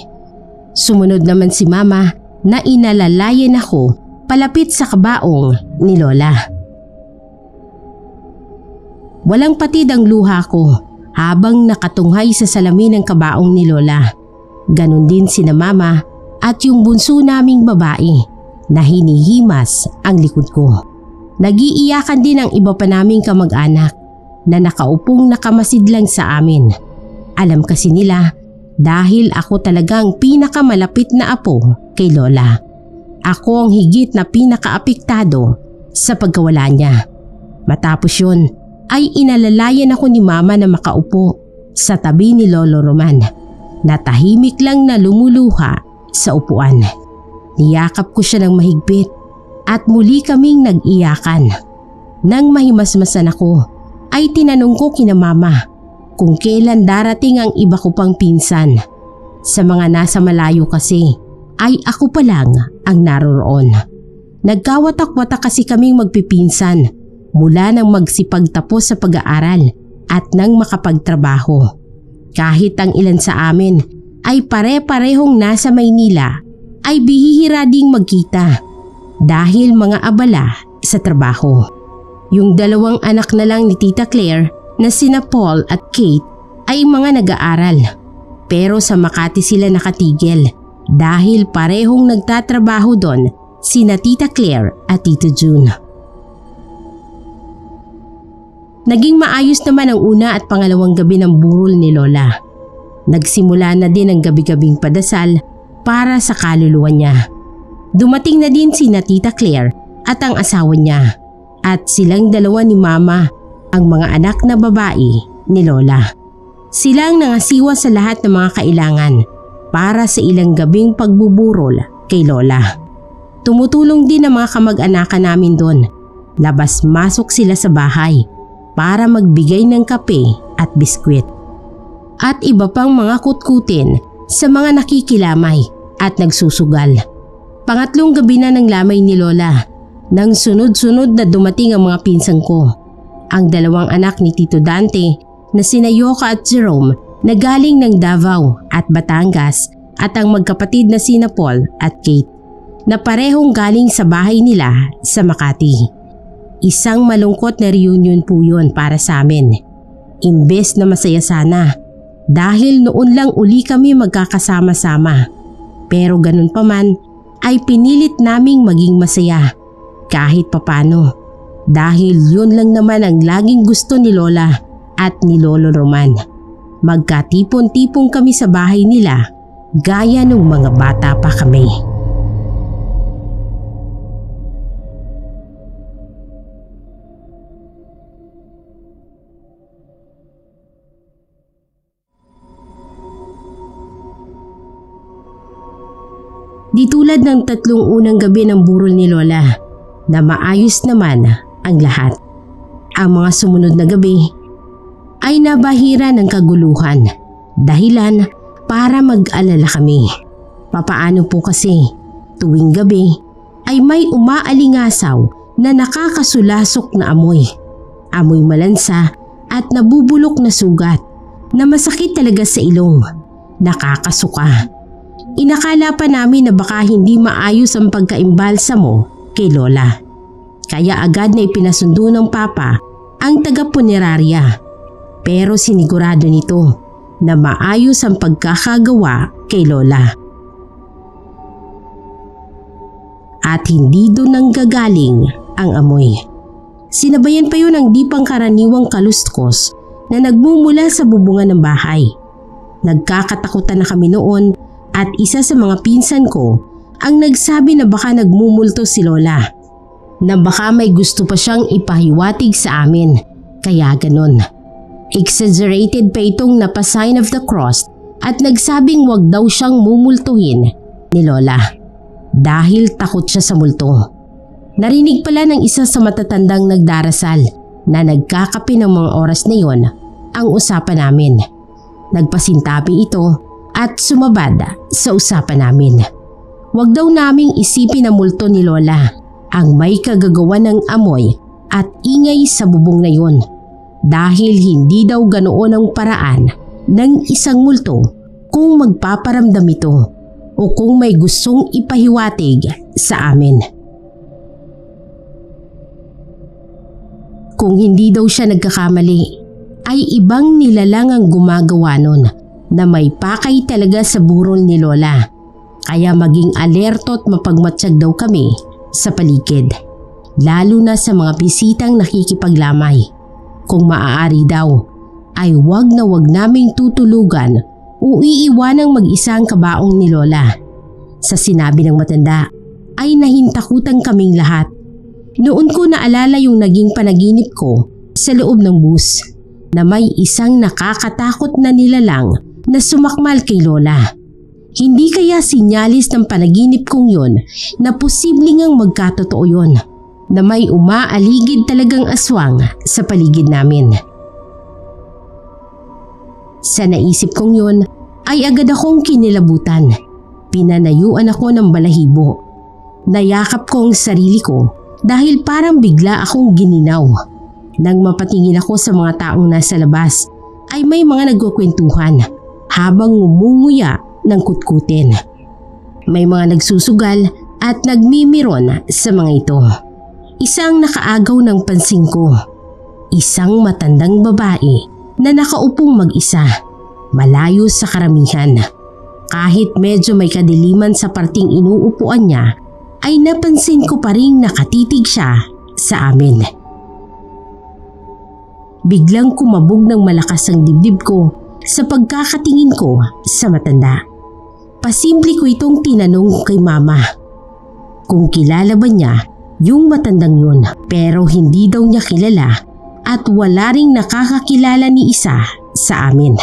Sumunod naman si mama na inalalayan ako palapit sa kabaong ni lola. Walang patid ang luha ko habang nakatunghay sa salamin ng kabaong ni lola. Ganon din sina mama at yung bunso naming babae na hinihimas ang likod ko. Nagiiyakan din ang iba pa naming kamag-anak na nakaupong nakamasid lang sa amin. Alam kasi nila dahil ako talagang pinakamalapit na apo kay lola. Ako ang higit na pinakaapektado sa pagkawala niya. Matapos yun ay inalalayan ako ni mama na makaupo sa tabi ni Lolo Roman na tahimik lang na lumuluha sa upuan. Niyakap ko siya ng mahigpit at muli kaming nag-iyakan. Nang mahimasmasan ako ay tinanong ko kina mama kung kailan darating ang iba ko pang pinsan. Sa mga nasa malayo kasi ay ako pa lang ang naroroon. Nagkawatak-watak kasi kaming magpipinsan mula nang magsipagtapos sa pag-aaral at nang makapagtrabaho. Kahit ang ilan sa amin ay pare-parehong nasa Maynila ay bihihira ding magkita dahil mga abala sa trabaho. Yung 2 anak na lang ni Tita Claire na sina Paul at Kate ay mga nag-aaral. Pero sa Makati sila nakatigil dahil parehong nagtatrabaho doon sina Tita Claire at Tito June. Naging maayos naman ang una at pangalawang gabi ng burol ni lola. Nagsimula na din ang gabi-gabing padasal para sa kaluluwa niya. Dumating na din sina Tita Claire at ang asawa niya at silang 2 ni mama, ang mga anak na babae ni lola. Silang nangasiwa sa lahat ng mga kailangan para sa ilang gabing pagbuburol kay lola. Tumutulong din ang mga kamag-anakan namin doon. Labas-masok sila sa bahay para magbigay ng kape at biskwit at iba pang mga kutkutin sa mga nakikilamay at nagsusugal. Pangatlong gabi na ng lamay ni lola nang sunod-sunod na dumating ang mga pinsan ko. Ang 2 anak ni Tito Dante na sina Yoka at Jerome na galing ng Davao at Batangas at ang magkapatid na sina Paul at Kate na parehong galing sa bahay nila sa Makati. Isang malungkot na reunion po yun para sa amin. Imbes na masaya sana dahil noon lang uli kami magkakasama-sama. Pero ganun pa man ay pinilit naming maging masaya kahit papano dahil yun lang naman ang laging gusto ni lola at ni Lolo Roman. Magkatipon-tipong kami sa bahay nila gaya nung mga bata pa kami. Di tulad ng 3 unang gabi ng burol ni Lola na maayos naman ang lahat. Ang mga sumunod na gabi ay nabahira ng kaguluhan, dahilan para mag-alala kami. Papaano po kasi tuwing gabi ay may umaalingasaw na nakakasulasok na amoy. Amoy malansa at nabubulok na sugat na masakit talaga sa ilong. Nakakasuka. Inakala pa namin na baka hindi maayos ang pagkaimbalsa mo kay Lola. Kaya agad na ipinasundo ng Papa ang taga-punerarya. Pero sinigurado nito na maayos ang pagkakagawa kay Lola. At hindi doon nanggagaling ang amoy. Sinabayan pa yun ng di pangkaraniwang kaluskos na nagmumula sa bubungan ng bahay. Nagkakatakutan na kami noon at isa sa mga pinsan ko ang nagsabi na baka nagmumulto si Lola. Na baka may gusto pa siyang ipahiwatig sa amin. Kaya ganon. Exaggerated pa itong napa-sign of the cross at nagsabing wag daw siyang mumultuhin ni Lola. Dahil takot siya sa multo. Narinig pala ng isa sa matatandang nagdarasal na nagkakape ng mga oras na yon ang usapan namin. Nagpasintabi ito at sumabad sa usapan namin. Wag daw naming isipin na multo ni Lola ang may kagagawa ng amoy at ingay sa bubong na yon. Dahil hindi daw ganoon ang paraan ng isang multo kung magpaparamdam ito o kung may gustong ipahiwatig sa amin. Kung hindi daw siya nagkakamali, ay ibang nilalang ang gumagawa nun na may pakay talaga sa burol ni Lola. Kaya maging alerto at mapagmatsyag daw kami sa paligid. Lalo na sa mga bisitang nakikipaglamay. Kung maaari daw, ay wag na wag naming tutulugan o iiwanang mag-isa ang kabaong ni Lola. Sa sinabi ng matanda, ay nahintakutan kaming lahat. Noon ko naalala yung naging panaginip ko sa loob ng bus na may isang nakakatakot na nilalang na sumakmal kay Lola. Hindi kaya sinyalis ng panaginip kong yon na posibleng ang magkatotoo yon na may umaaligid talagang aswang sa paligid namin. Sa naisip kong yon ay agad akong kinilabutan. Pinanayuan ako ng balahibo. Nayakap ko ang sarili ko dahil parang bigla akong gininaw. Nang mapatingin ako sa mga taong nasa labas ay may mga nagkukwentuhan habang ngumunguya ng kutkutin. May mga nagsusugal at nagmimiron sa mga ito. Isang nakaagaw ng pansin ko. Isang matandang babae na nakaupong mag-isa, malayo sa karamihan. Kahit medyo may kadiliman sa parting inuupuan niya, ay napansin ko pa rin nakatitig siya sa amin. Biglang kumabog ng malakas ang dibdib ko sa pagkakatingin ko sa matanda. Pasimple ko itong tinanong kay Mama kung kilala ba niya yung matandang yun, pero hindi daw niya kilala at wala ring nakakakilala ni isa sa amin.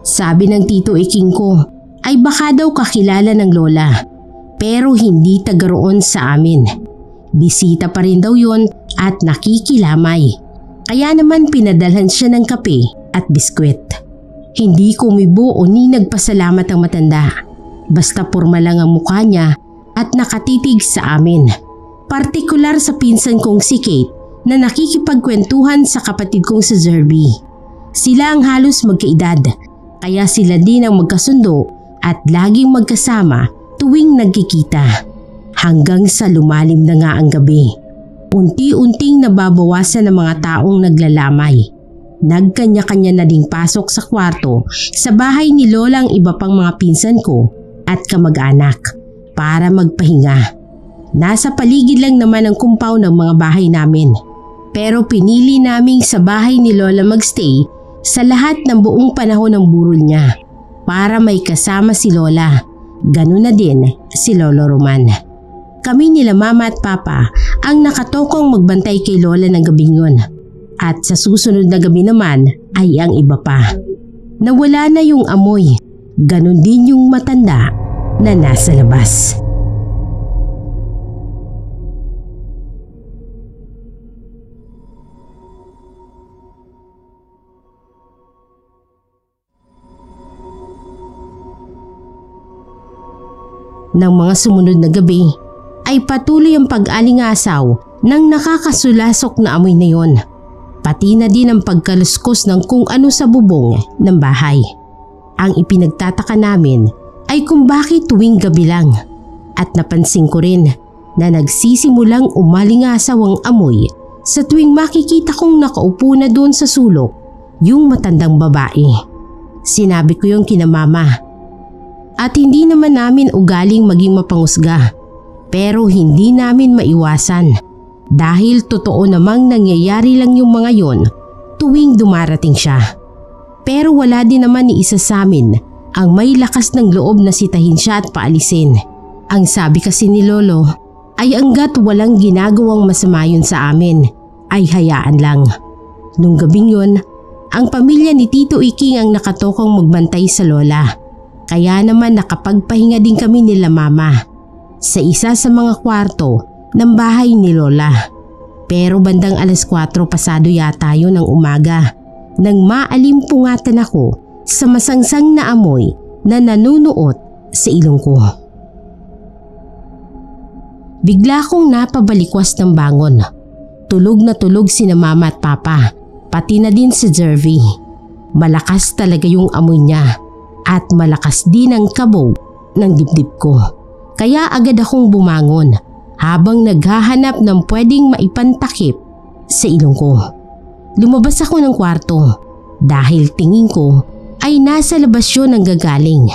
Sabi ng Tito Iking ko ay baka daw kakilala ng Lola pero hindi taga roon sa amin. Bisita pa rin daw yun at nakikilamay. Kaya naman pinadalhan siya ng kape at biskwit. Hindi kumibo o ni nagpasalamat ang matanda. Basta porma lang ang mukha niya at nakatitig sa amin. Partikular sa pinsan kong si Kate na nakikipagkwentuhan sa kapatid kong si Zerby. Sila ang halos magkaedad, kaya sila din ang magkasundo at laging magkasama tuwing nagkikita. Hanggang sa lumalim na nga ang gabi. Unti-unting nababawasan ng mga taong naglalamay. Nagkanya-kanya na ding pasok sa kwarto sa bahay ni Lola ang iba pang mga pinsan ko at kamag-anak para magpahinga. Nasa paligid lang naman ang compound ng mga bahay namin. Pero pinili naming sa bahay ni Lola magstay sa lahat ng buong panahon ng burol niya para may kasama si Lola. Ganun na din si Lolo Roman. Kami nila Mama at Papa ang nakatokong magbantay kay Lola ng gabing yun. At sa susunod na gabi naman ay ang iba pa. Nawala na yung amoy. Ganun din yung matanda na nasa labas. Ng mga sumunod na gabi ay patuloy ang pag-alingasaw ng nakakasulasok na amoy na yon. Pati na din ang pagkaluskos ng kung ano sa bubong ng bahay. Ang ipinagtataka namin ay kung bakit tuwing gabi lang, at napansin ko rin na nagsisimulang umalingasaw ang amoy sa tuwing makikita kong nakaupo na doon sa sulok yung matandang babae. Sinabi ko yung kina mama. At hindi naman namin ugaling maging mapangusga, pero hindi namin maiwasan dahil totoo namang nangyayari lang yung mga yon tuwing dumarating siya. Pero wala din naman ni isa sa amin ang may lakas ng loob na sitahin siya at paalisin. Ang sabi kasi ni Lolo ay hanggat walang ginagawang masama yun sa amin ay hayaan lang. Nung gabing yun, ang pamilya ni Tito Iking ang nakatokang magbantay sa Lola. Kaya naman nakapagpahinga din kami nila Mama sa isa sa mga kwarto ng bahay ni Lola. Pero bandang 4:00 pasado yata yun ng umaga nang maalimpungatan ako sa masangsang na amoy na nanunuot sa ilong ko. Bigla kong napabalikwas ng bangon. Tulog na tulog sina Mama at Papa, pati na din si Jervy. Malakas talaga yung amoy niya at malakas din ang kabog ng dibdib ko. Kaya agad akong bumangon habang naghahanap ng pwedeng maipantakip sa ilong ko. Lumabas ako ng kwarto dahil tingin ko ay nasa labas yun ang gagaling.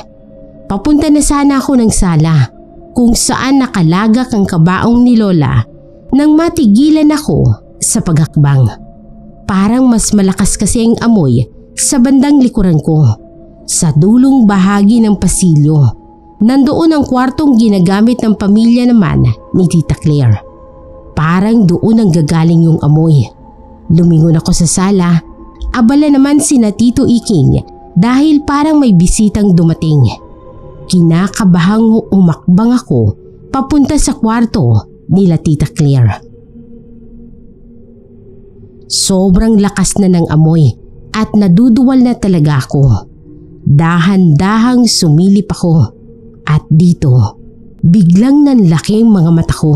Papunta na sana ako ng sala kung saan nakalagak ang kabaong ni Lola nang matigilan ako sa paghakbang. Parang mas malakas kasi ang amoy sa bandang likuran ko. Sa dulong bahagi ng pasilyo, nandoon ang kwartong ginagamit ng pamilya naman ni Tita Claire. Parang doon ang gagaling yung amoy. Lumingon ako sa sala, abala naman sina Tito Iking dahil parang may bisitang dumating. Kinakabahang umakbang ako papunta sa kwarto nila Tita Claire. Sobrang lakas na ng amoy at naduduwal na talaga ako. Dahan-dahang sumilip ako at dito biglang nanlaki ang mga mata ko.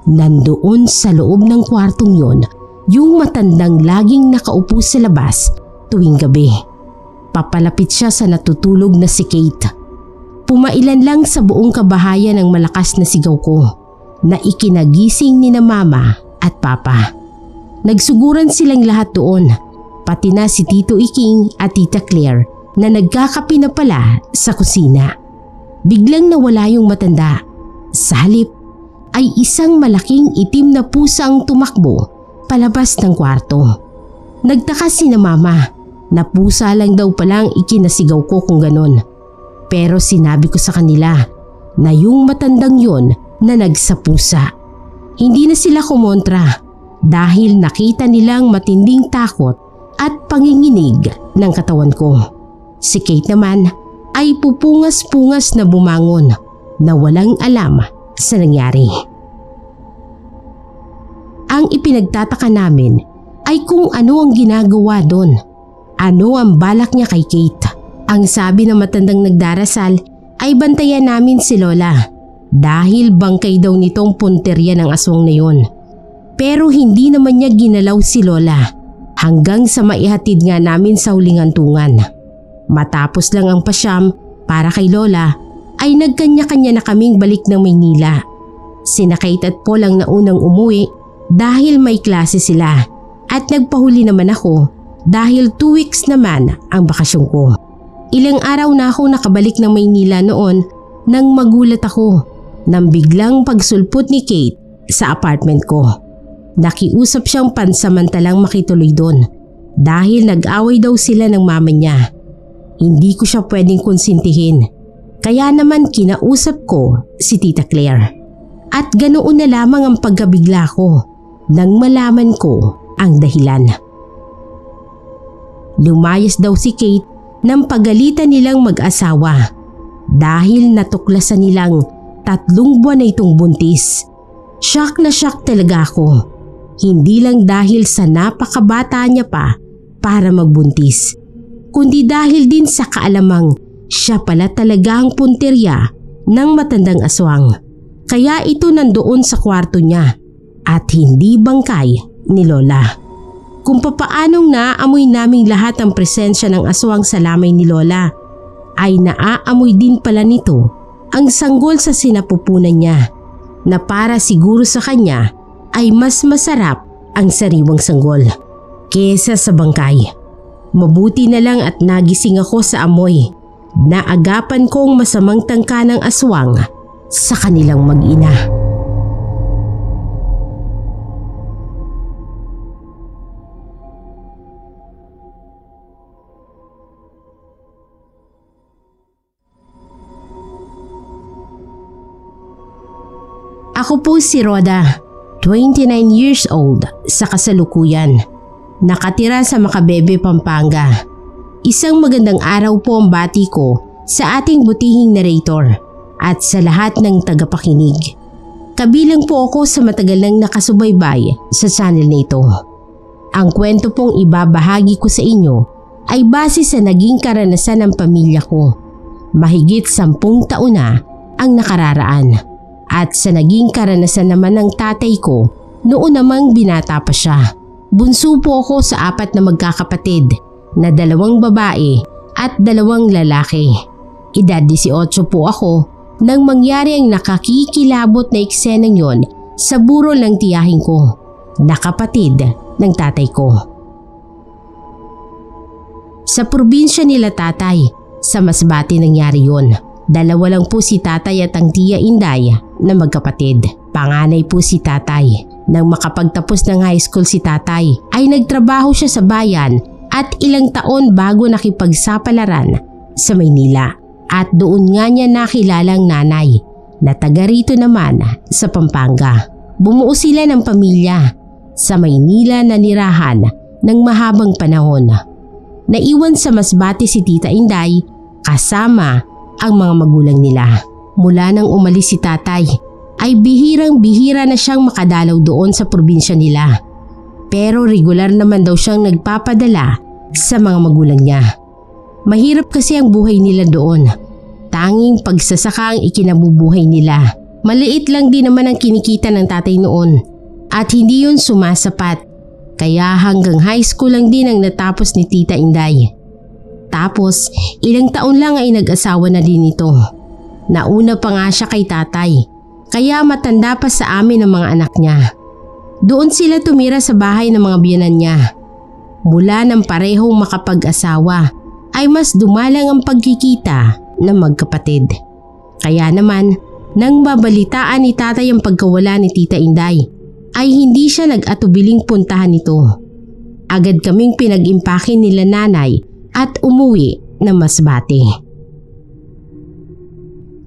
Nandoon sa loob ng kwartong yon yung matandang laging nakaupo sa labas tuwing gabi. Papalapit siya sa natutulog na si Kate. Pumailan lang sa buong kabahayan ang malakas na sigaw ko na ikinagising ni na Mama at Papa. Nagsuguran silang lahat doon, pati na si Tito Iking at Tita Claire na nagkakape na pala sa kusina. Biglang nawala yung matanda. Sa halip ay isang malaking itim na pusa ang tumakbo palabas ng kwarto. Nagtaka si na Mama na pusa lang daw palang ikinasigaw ko kung ganon. Pero sinabi ko sa kanila na yung matandang yon na nagsapusa. Hindi na sila kumontra dahil nakita nilang matinding takot at panginginig ng katawan ko. Si Kate naman ay pupungas-pungas na bumangon na walang alam sa nangyari. Ang ipinagtataka namin ay kung ano ang ginagawa doon. Ano ang balak niya kay Kate? Ang sabi ng matandang nagdarasal ay bantayan namin si Lola dahil bangkay daw nitong punterya ng aswang na yon. Pero hindi naman niya ginalaw si Lola hanggang sa maihatid nga namin sa huling hantungan. Matapos lang ang pasyam para kay Lola ay nagkanya-kanya na kaming balik ng Maynila. Sina Kate at Paul ang naunang umuwi dahil may klase sila at nagpahuli naman ako dahil 2 weeks naman ang bakasyon ko. Ilang araw na ako nakabalik ng Maynila noon nang magulat ako nang biglang pagsulpot ni Kate sa apartment ko. Nakiusap siyang pansamantalang makituloy doon dahil nag-away daw sila ng mama niya. Hindi ko siya pwedeng konsintihin, kaya naman kinausap ko si Tita Claire. At ganoon na lamang ang pagkabigla ko nang malaman ko ang dahilan. Lumayas daw si Kate nang pagalitan nilang mag-asawa dahil natuklasan nilang 3 buwan na itong buntis. Shock na shock talaga ako. Hindi lang dahil sa napakabata niya pa para magbuntis, kundi dahil din sa kaalamang siya pala talaga ang punterya ng matandang aswang. Kaya ito nandoon sa kwarto niya at hindi bangkay ni Lola. Kung papaanong naaamoy naming lahat ang presensya ng aswang sa lamay ni Lola, ay naaamoy din pala nito ang sanggol sa sinapupunan niya, na para siguro sa kanya ay mas masarap ang sariwang sanggol kesa sa bangkay. Mabuti na lang at nagising ako sa amoy. Naagapan kong masamang tangka ng aswang sa kanilang mag-ina. Ako po si Rhoda, 29 years old sa kasalukuyan. Nakatira sa Macabebe, Pampanga. Isang magandang araw po ang bati ko sa ating butihing narrator at sa lahat ng tagapakinig. Kabilang po ako sa matagal nang nakasubaybay sa channel na ito. Ang kwento pong ibabahagi ko sa inyo ay base sa naging karanasan ng pamilya ko. Mahigit 10 taon na ang nakararaan at sa naging karanasan naman ng tatay ko noon namang binata pa siya. Bunso po ako sa 4 na magkakapatid na 2 babae at 2 lalaki. Edad 18 po ako nang mangyari ang nakakikilabot na eksenang yon sa burol ng tiyahin ko na kapatid ng tatay ko. Sa probinsya nila tatay, sa Masbate nangyari yon. 2 lang po si tatay at ang tiya Inday na magkapatid. Panganay po si tatay. Nang makapagtapos ng high school si tatay ay nagtrabaho siya sa bayan at ilang taon bago nakipagsapalaran sa Maynila. At doon nga niya nakilala ang nanay na taga rito naman sa Pampanga. Bumuo sila ng pamilya sa Maynila na nirahan ng mahabang panahon. Naiwan sa Masbate si Tita Inday kasama ang mga magulang nila. Mula nang umalis si tatay ay bihirang-bihira na siyang makadalaw doon sa probinsya nila. Pero regular naman daw siyang nagpapadala sa mga magulang niya. Mahirap kasi ang buhay nila doon. Tanging pagsasaka ang ikinabubuhay nila. Maliit lang din naman ang kinikita ng tatay noon at hindi yun sumasapat. Kaya hanggang high school lang din ang natapos ni Tita Inday. Tapos ilang taon lang ay nag-asawa na din ito. Nauna pa nga siya kay tatay. Kaya matanda pa sa amin ang mga anak niya. Doon sila tumira sa bahay ng mga biyenan niya. Mula ng parehong makapag-asawa ay mas dumalang ang pagkikita ng magkapatid. Kaya naman, nang babalitaan ni tatay ang pagkawala ni Tita Inday, ay hindi siya nag-atubiling puntahan ito. Agad kaming pinag-impake nila nanay at umuwi ng Masbate.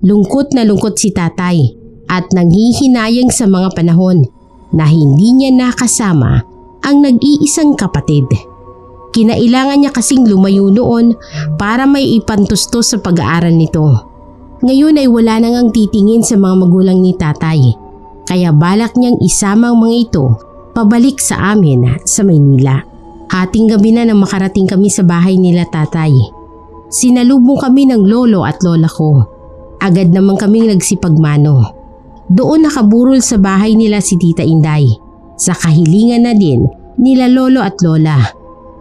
Lungkot na lungkot si tatay at nanghihinayang sa mga panahon na hindi niya nakasama ang nag-iisang kapatid. Kinailangan niya kasing lumayo noon para may ipantustos sa pag-aaral nito. Ngayon ay wala nang ang titingin sa mga magulang ni tatay, kaya balak niyang isama ang mga ito pabalik sa amin sa Maynila. Hating gabi na nang makarating kami sa bahay nila tatay. Sinalubong kami ng lolo at lola ko. Agad naman kaming nagsipagmano. Doon nakaburol sa bahay nila si Tita Inday, sa kahilingan na din nila lolo at lola.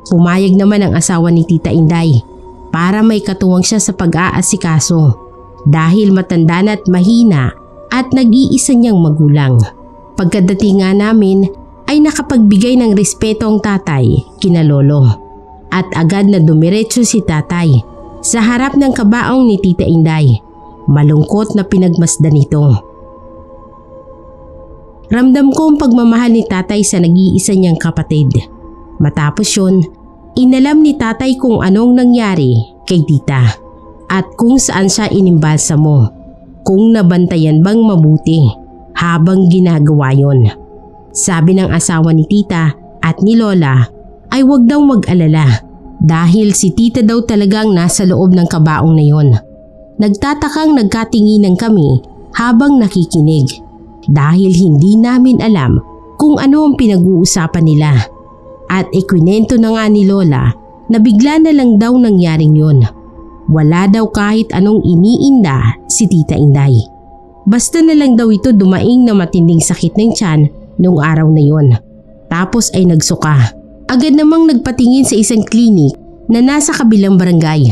Pumayag naman ang asawa ni Tita Inday para may katuwang siya sa pag-aasikaso dahil matanda na at mahina at nag-iisa niyang magulang. Pagkadating nga namin ay nakapagbigay ng respeto ang tatay kina lolo at agad na dumiretso si tatay sa harap ng kabaong ni Tita Inday. Malungkot na pinagmasdan nito. Ramdam ko ang pagmamahal ni tatay sa nag-iisa niyang kapatid. Matapos yun, inalam ni tatay kung anong nangyari kay tita at kung saan siya inimbalsamo, kung nabantayan bang mabuti habang ginagawa yon. Sabi ng asawa ni tita at ni lola ay wag daw mag-alala dahil si tita daw talagang nasa loob ng kabaong na yon. Nagtatakang nagkatinginan kami habang nakikinig. Dahil hindi namin alam kung ano ang pinag-uusapan nila. At ikwinento na nga ni Lola na bigla na lang daw nangyaring yun. Wala daw kahit anong iniinda si Tita Inday. Basta na lang daw ito dumaing na matinding sakit ng tiyan noong araw na yon. Tapos ay nagsuka. Agad namang nagpatingin sa isang klinik na nasa kabilang barangay.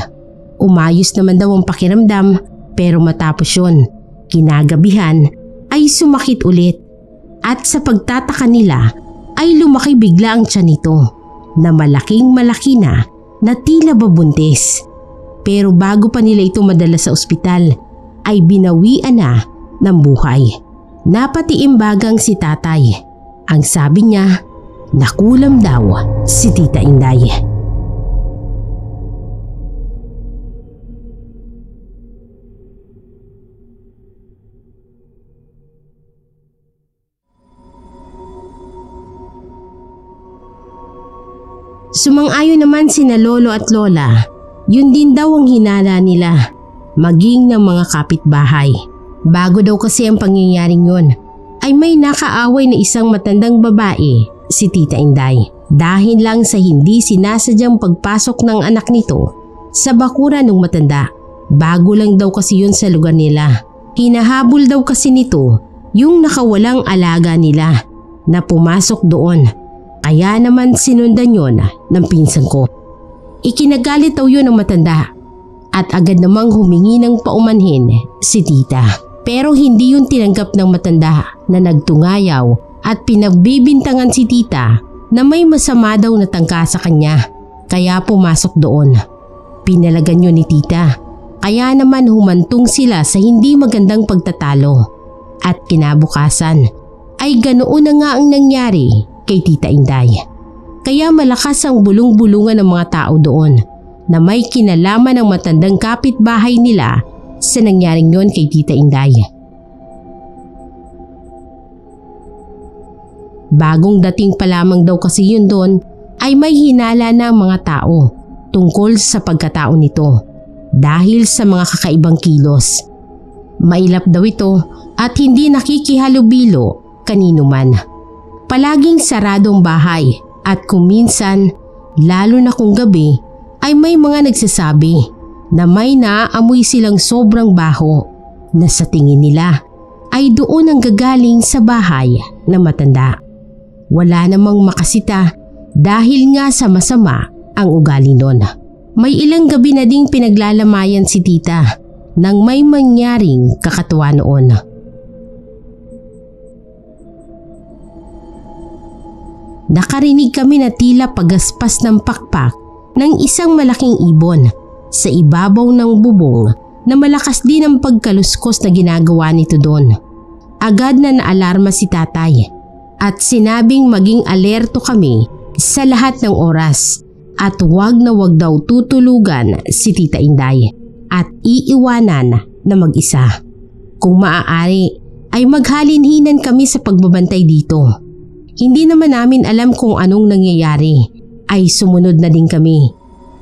Umayos naman daw ang pakiramdam, pero matapos yon, kinagabihan ay sumakit ulit. At sa pagtataka nila ay lumaki bigla ang tiyan nito na malaking malaki na tila babuntis. Pero bago pa nila ito madala sa ospital ay binawian na ng buhay. Napatiimbagang si tatay. Ang sabi niya, nakulam daw si Tita Inday. Sumang-ayon naman sina lolo at lola. Yun din daw ang hinala nila, maging ng mga kapitbahay. Bago daw kasi ang pangyayaring yun, ay may nakaaway na isang matandang babae, si Tita Inday. Dahil lang sa hindi sinasadyang pagpasok ng anak nito sa bakuran ng matanda. Bago lang daw kasi yun sa lugar nila. Hinahabol daw kasi nito yung nakawalang alaga nila na pumasok doon. Kaya naman sinundan yun ng pinsan ko. Ikinagalit daw yun ng matanda at agad namang humingi ng paumanhin si tita. Pero hindi yun tinanggap ng matanda na nagtungayaw at pinagbibintangan si tita na may masama daw na tangka sa kanya. Kaya pumasok doon. Pinalagan yun ni tita. Kaya naman humantong sila sa hindi magandang pagtatalo. At kinabukasan ay ganoon na nga ang nangyari kay Tita Inday. Kaya malakas ang bulong-bulungan ng mga tao doon na may kinalaman ng matandang kapitbahay nila sa nangyaring yon kay Tita Inday. Bagong dating pa lamang daw kasi yun doon ay may hinala na ang mga tao tungkol sa pagkatao nito dahil sa mga kakaibang kilos. Mailap daw ito at hindi nakikihalubilo kanino man. Palaging saradong bahay. At kung minsan, lalo na kung gabi, ay may mga nagsasabi na may naaamoy silang sobrang baho na sa tingin nila ay doon ang gagaling sa bahay na matanda. Wala namang makasita dahil nga sa masama ang ugali nun. May ilang gabi na ding pinaglalamayan si tita nang may mangyaring kakatuwa noon. Nakarinig kami na tila pagaspas ng pakpak ng isang malaking ibon sa ibabaw ng bubong na malakas din ang pagkaluskos na ginagawa nito doon. Agad na naalarma si tatay at sinabing maging alerto kami sa lahat ng oras at wag na wag daw tutulugan si Tita Inday at iiwanan na mag-isa. Kung maaari ay maghalinhinan kami sa pagbabantay dito. Hindi naman namin alam kung anong nangyayari ay sumunod na din kami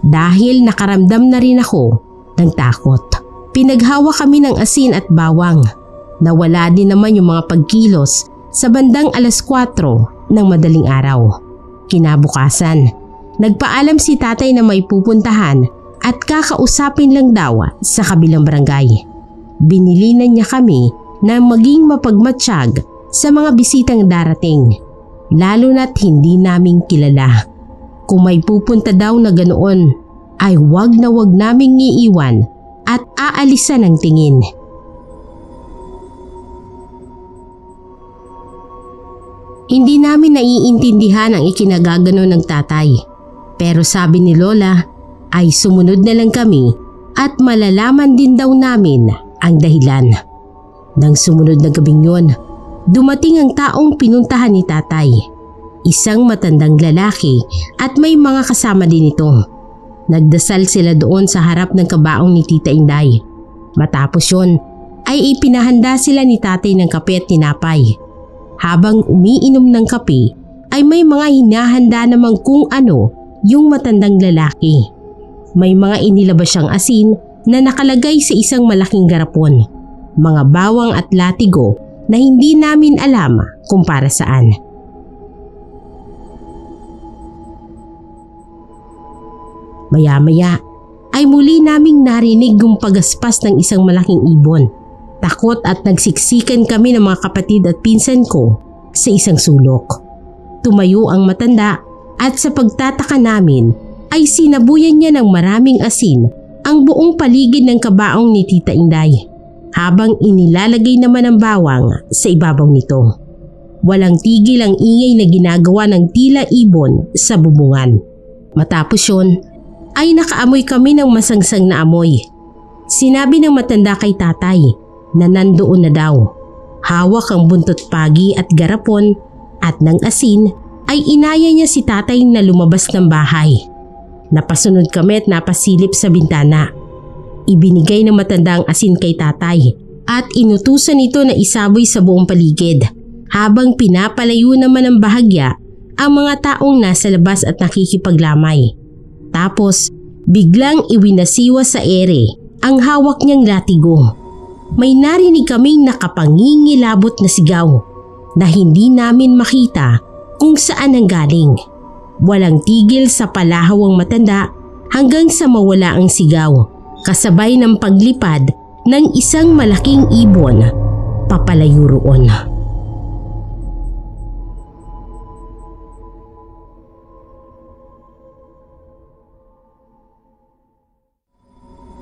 dahil nakaramdam na rin ako ng takot. Pinaghawa kami ng asin at bawang. Nawala din naman yung mga pagkilos sa bandang 4:00 ng madaling araw. Kinabukasan, nagpaalam si tatay na may pupuntahan at kakausapin lang daw sa kabilang barangay. Binilinan niya kami na maging mapagmatsyag sa mga bisitang darating. Lalo na't hindi namin kilala. Kung may pupunta daw na ganoon, ay wag na wag naming iiwan at aalisan ang tingin. Hindi namin naiintindihan ang ikinagagano ng tatay. Pero sabi ni Lola ay sumunod na lang kami at malalaman din daw namin ang dahilan. Nang sumunod na gabing yun, dumating ang taong pinuntahan ni tatay. Isang matandang lalaki at may mga kasama din ito. Nagdasal sila doon sa harap ng kabaong ni Tita Inday. Matapos yun ay ipinahanda sila ni tatay ng kape at tinapay. Habang umiinom ng kape ay may mga hinahanda namang kung ano yung matandang lalaki. May mga inilabas siyang asin na nakalagay sa isang malaking garapon. Mga bawang at latigo na hindi namin alam kung para saan. Maya-maya ay muli naming narinig yung pagaspas ng isang malaking ibon. Takot at nagsiksikan kami ng mga kapatid at pinsan ko sa isang sulok. Tumayo ang matanda at sa pagtataka namin ay sinabuyan niya ng maraming asin ang buong paligid ng kabaong ni Tita Inday, habang inilalagay naman ang bawang sa ibabaw nito. Walang tigil ang ingay na ginagawa ng tila ibon sa bubungan. Matapos yun, ay nakaamoy kami ng masangsang na amoy. Sinabi ng matanda kay tatay na nandoon na daw. Hawak ang buntot pagi at garapon at ng asin ay inaya niya si tatay na lumabas ng bahay. Napasunod kami at napasilip sa bintana. Ibinigay ng matanda ang asin kay tatay at inutusan ito na isaboy sa buong paligid, habang pinapalayo naman ng bahagya ang mga taong nasa labas at nakikipaglamay. Tapos biglang iwinasiwa sa ere ang hawak niyang latigo. May narinig kaming nakapangingilabot na sigaw na hindi namin makita kung saan ang galing. Walang tigil sa palahaw ang matanda hanggang sa mawala ang sigaw, kasabay ng paglipad ng isang malaking ibon papalayo roon.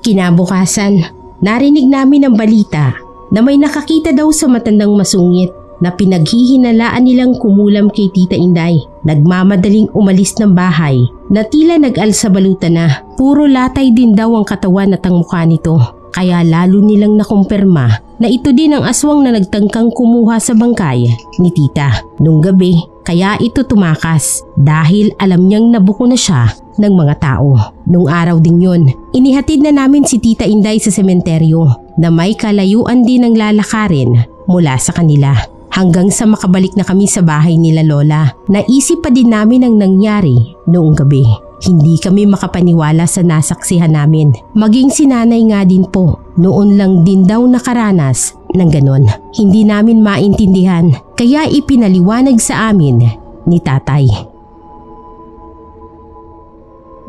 Kinabukasan, narinig namin ang balita na may nakakita daw sa matandang masungit na pinaghihinalaan nilang kumulam kay Tita Inday. Nagmamadaling umalis ng bahay na tila nag-alsa balutan na. Puro latay din daw ang katawan at ang mukha nito. Kaya lalo nilang nakumpirma na ito din ang aswang na nagtangkang kumuha sa bangkay ni Tita nung gabi. Kaya ito tumakas dahil alam niyang nabuko na siya ng mga tao. Nung araw din yun, inihatid na namin si Tita Inday sa sementeryo na may kalayuan din ng lalakarin mula sa kanila. Hanggang sa makabalik na kami sa bahay nila Lola, naisip pa din namin ang nangyari noong gabi. Hindi kami makapaniwala sa nasaksihan namin. Maging si nanay nga din po, noon lang din daw nakaranas ng ganon. Hindi namin maintindihan, kaya ipinaliwanag sa amin ni tatay.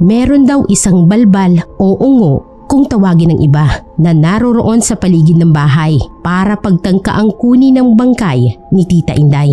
Meron daw isang balbal o ungo kung tawagin ng iba na naroroon sa paligid ng bahay para pagtangkaang kunin ng bangkay ni Tita Inday.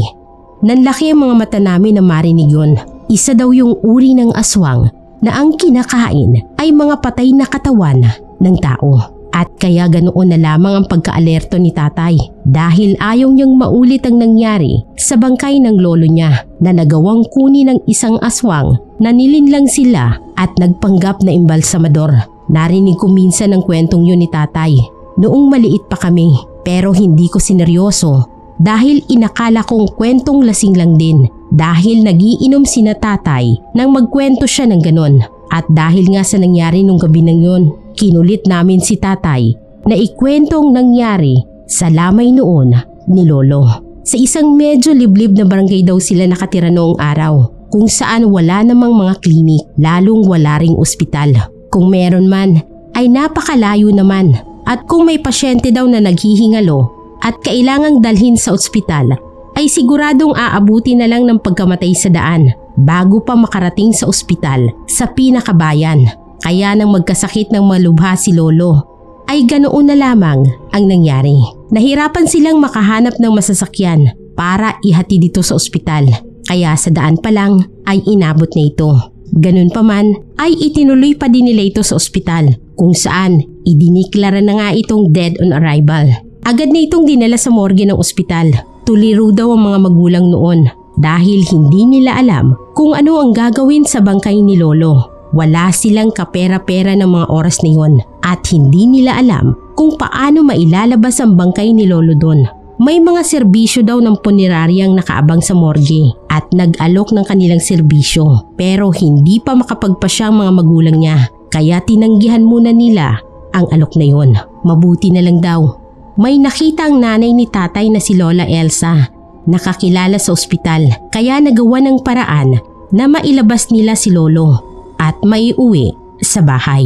Nanlaki ang mga mata namin na marinig yun. Isa daw yung uri ng aswang na ang kinakain ay mga patay na katawan ng tao. At kaya ganoon na lamang ang pagka-alerto ni tatay dahil ayaw niyang maulit ang nangyari sa bangkay ng lolo niya na nagawang kunin ng isang aswang na nilinlang sila at nagpanggap na imbalsamador. Narinig ko minsan ang kwentong yun ni tatay noong maliit pa kami, pero hindi ko sineryoso dahil inakala kong kwentong lasing lang din dahil nagiinom sina tatay nang magkwento siya ng ganon. At dahil nga sa nangyari nung gabi nang yun, kinulit namin si tatay na ikwentong nangyari sa lamay noon ni lolo. Sa isang medyo liblib na barangay daw sila nakatira noong araw, kung saan wala namang mga klinik, lalong wala ring ospital. Kung meron man ay napakalayo naman, at kung may pasyente daw na naghihingalo at kailangang dalhin sa ospital ay siguradong aabuti na lang ng pagkamatay sa daan bago pa makarating sa ospital sa pinakabayan. Kaya nang magkasakit ng malubha si lolo ay ganoon na lamang ang nangyari. Nahirapan silang makahanap ng masasakyan para ihatid dito sa ospital, kaya sa daan pa lang ay inabot na ito. Ganun pa man ay itinuloy pa din nila ito sa ospital, kung saan idiniklara na nga itong dead on arrival. Agad na itong dinala sa morgue ng ospital. Tuliro daw ang mga magulang noon dahil hindi nila alam kung ano ang gagawin sa bangkay ni lolo. Wala silang kapera-pera ng mga oras na yon at hindi nila alam kung paano mailalabas ang bangkay ni lolo doon. May mga serbisyo daw ng puneraryang nakaabang sa morgue at nag-alok ng kanilang serbisyo, pero hindi pa makapagpasya ang mga magulang niya, kaya tinanggihan muna nila ang alok na yon. Mabuti na lang daw may nakita ang nanay ni tatay na si Lola Elsa, nakakilala sa ospital, kaya nagawa ng paraan na mailabas nila si lolo at maiuwi sa bahay.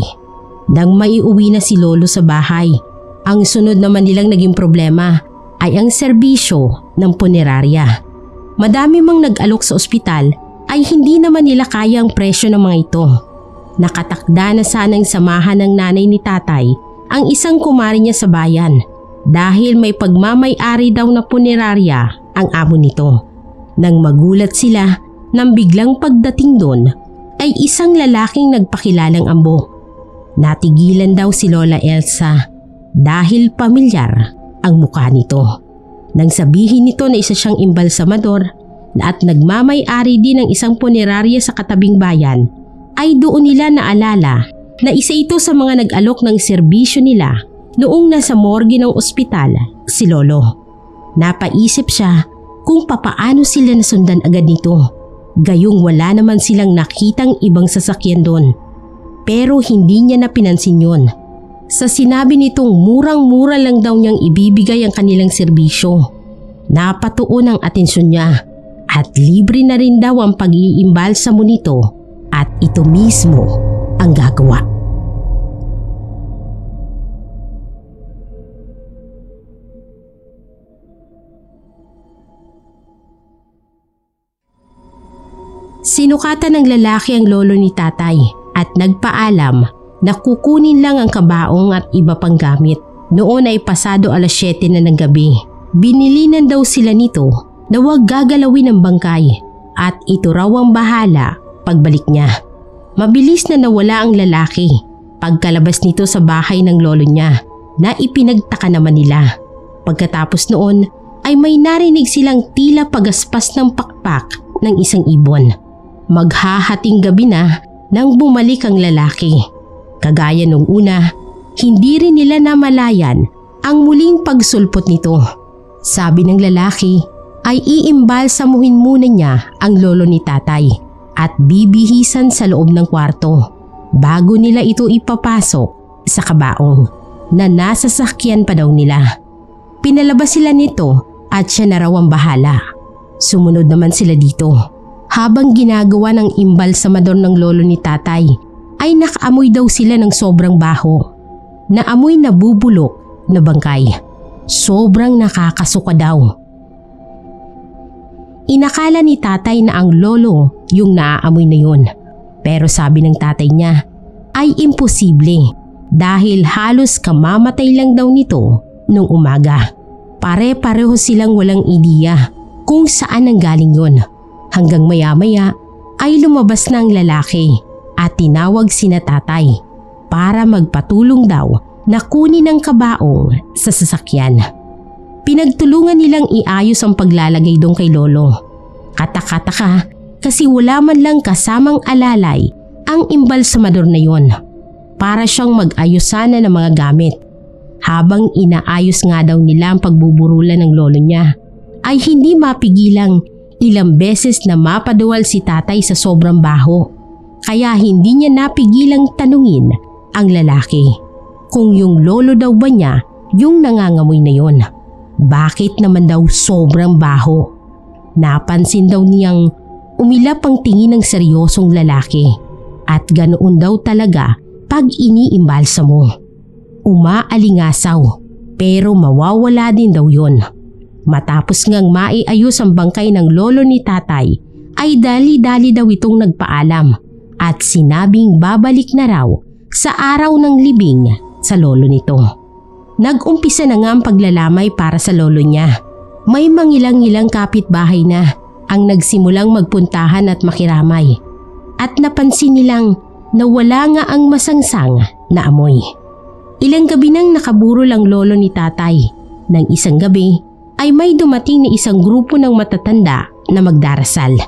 Nang maiuwi na si lolo sa bahay, ang sunod naman nilang naging problema ay ang serbisyo ng punerarya. Madami mang nag-alok sa ospital ay hindi naman nila kaya ang presyo ng mga ito. Nakatakda na sanang samahan ng nanay ni tatay ang isang kumari niya sa bayan dahil may pagmamay-ari daw na punerarya ang amo nito. Nang magulat sila nang biglang pagdating doon ay isang lalaking nagpakilalang ambo. Natigilan daw si Lola Elsa dahil pamilyar ang mukha nito. Nang sabihin nito na isa siyang imbalsamador at nagmamay-ari din ng isang punerarya sa katabing bayan, ay doon nila naalala na isa ito sa mga nag-alok ng serbisyo nila noong nasa morgue ng ospital si Lolo. Napaisip siya kung papaano sila nasundan agad nito. Gayong wala naman silang nakitang ibang sasakyan doon. Pero hindi niya napinansin yun. Sa sinabi nitong murang-mura lang daw niyang ibibigay ang kanilang serbisyo, napatuon ang atensyon niya at libre na rin daw ang pag-iimbalsamo nito at ito mismo ang gagawa. Sinukatan ng lalaki ang lolo ni tatay at nagpaalam na kukunin lang ang kabaong at iba pang gamit. Noon ay pasado 7:00 na ng gabi. Binilinan daw sila nito na huwag gagalawin ang bangkay at ito raw ang bahala pagbalik niya. Mabilis na nawala ang lalaki pagkalabas nito sa bahay ng lolo niya na ipinagtaka naman nila. Pagkatapos noon ay may narinig silang tila pagaspas ng pakpak ng isang ibon. Maghahating gabi na nang bumalik ang lalaki. Kagaya nung una, hindi rin nila namalayan ang muling pagsulpot nito. Sabi ng lalaki ay iimbalsamuhin muna niya ang lolo ni tatay at bibihisan sa loob ng kwarto bago nila ito ipapasok sa kabaong na nasa sakyan pa daw nila. Pinalabas sila nito at siya na raw ang bahala. Sumunod naman sila dito. Habang ginagawa ng imbalsamador ng lolo ni tatay ay nakaamoy daw sila ng sobrang baho. Naamoy na bubulok na bangkay. Sobrang nakakasuka daw. Inakala ni tatay na ang lolo yung naaamoy na yun. Pero sabi ng tatay niya ay imposible dahil halos kamamatay lang daw nito nung umaga. Pare-pareho silang walang ideya kung saan nanggaling yun. Hanggang maya-maya ay lumabas na ang lalaki at tinawag sina tatay para magpatulong daw na kunin ang kabaong sa sasakyan. Pinagtulungan nilang iayos ang paglalagay doon kay lolo. Kataka-taka kasi wala man lang kasamang alalay ang imbalsamador na yon para siyang mag-ayos sana ng mga gamit. Habang inaayos nga daw nila ang pagbuburulan ng lolo niya ay hindi mapigilang ilang beses na mapaduwal si tatay sa sobrang baho, kaya hindi niya napigilang tanungin ang lalaki kung yung lolo daw ba niya yung nangangamoy na yon. Bakit naman daw sobrang baho? Napansin daw niyang umilap ang tingin ng seryosong lalaki at ganoon daw talaga pag iniimbalsa mo. Umaalingasaw pero mawawala din daw yon. Matapos ngang maiayos ang bangkay ng lolo ni tatay ay dali-dali daw itong nagpaalam at sinabing babalik na raw sa araw ng libing sa lolo nito. Nag-umpisa na nga ang paglalamay para sa lolo niya. May mangilang-ilang kapitbahay na ang nagsimulang magpuntahan at makiramay at napansin nilang na wala nga ang masangsang na amoy. Ilang gabi nang nakaburo lang lolo ni tatay. Nang isang gabi ay may dumating na isang grupo ng matatanda na magdarasal.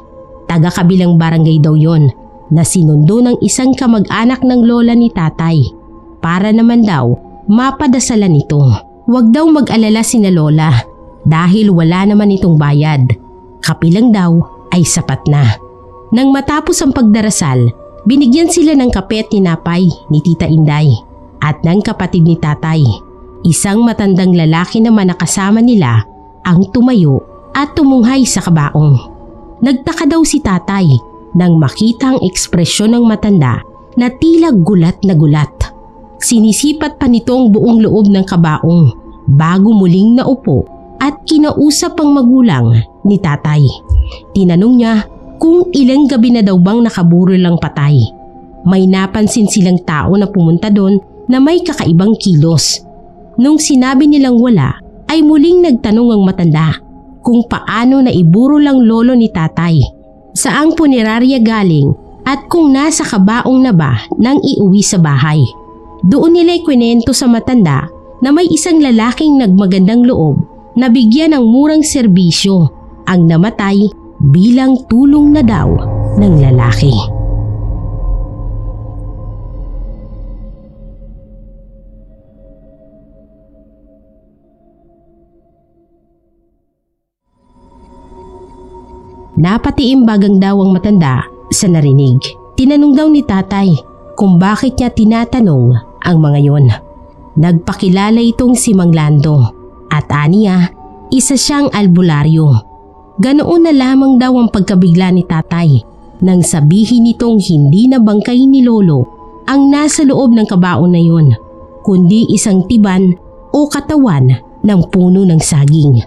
Taga-kabilang barangay daw yon na sinundo ng isang kamag-anak ng lola ni tatay para naman daw mapadasalan ito. Huwag daw mag-alala sina lola dahil wala naman itong bayad. Kapilang daw ay sapat na. Nang matapos ang pagdarasal, binigyan sila ng kape at tinapay ni Tita Inday at ng kapatid ni tatay. Isang matandang lalaki naman na kasama nila ang tumayo at tumunghay sa kabaong. Nagtaka daw si tatay nang makita ang ekspresyon ng matanda na tila gulat na gulat. Sinisipat pa nito ang buong loob ng kabaong bago muling naupo at kinausap ang magulang ni tatay. Tinanong niya kung ilang gabi na daw bang nakaburo lang patay. May napansin silang tao na pumunta doon na may kakaibang kilos. Nung sinabi nilang wala, ay muling nagtanong ang matanda kung paano naiburo lang lolo ni tatay, saang punerarya galing at kung nasa kabaong na ba nang iuwi sa bahay. Doon nila'y kwento sa matanda na may isang lalaking nagmagandang loob na bigyan ng murang serbisyo ang namatay bilang tulong na daw ng lalaki. Napatiimbagang daw ang matanda sa narinig. Tinanong daw ni tatay kung bakit niya tinatanong ang mga yon. Nagpakilala itong si Mang Lando at aniya, isa siyang albularyo. Ganoon na lamang daw ang pagkabigla ni tatay nang sabihin nitong hindi na bangkay ni lolo ang nasa loob ng kabaon na yon, kundi isang tiban o katawan ng puno ng saging.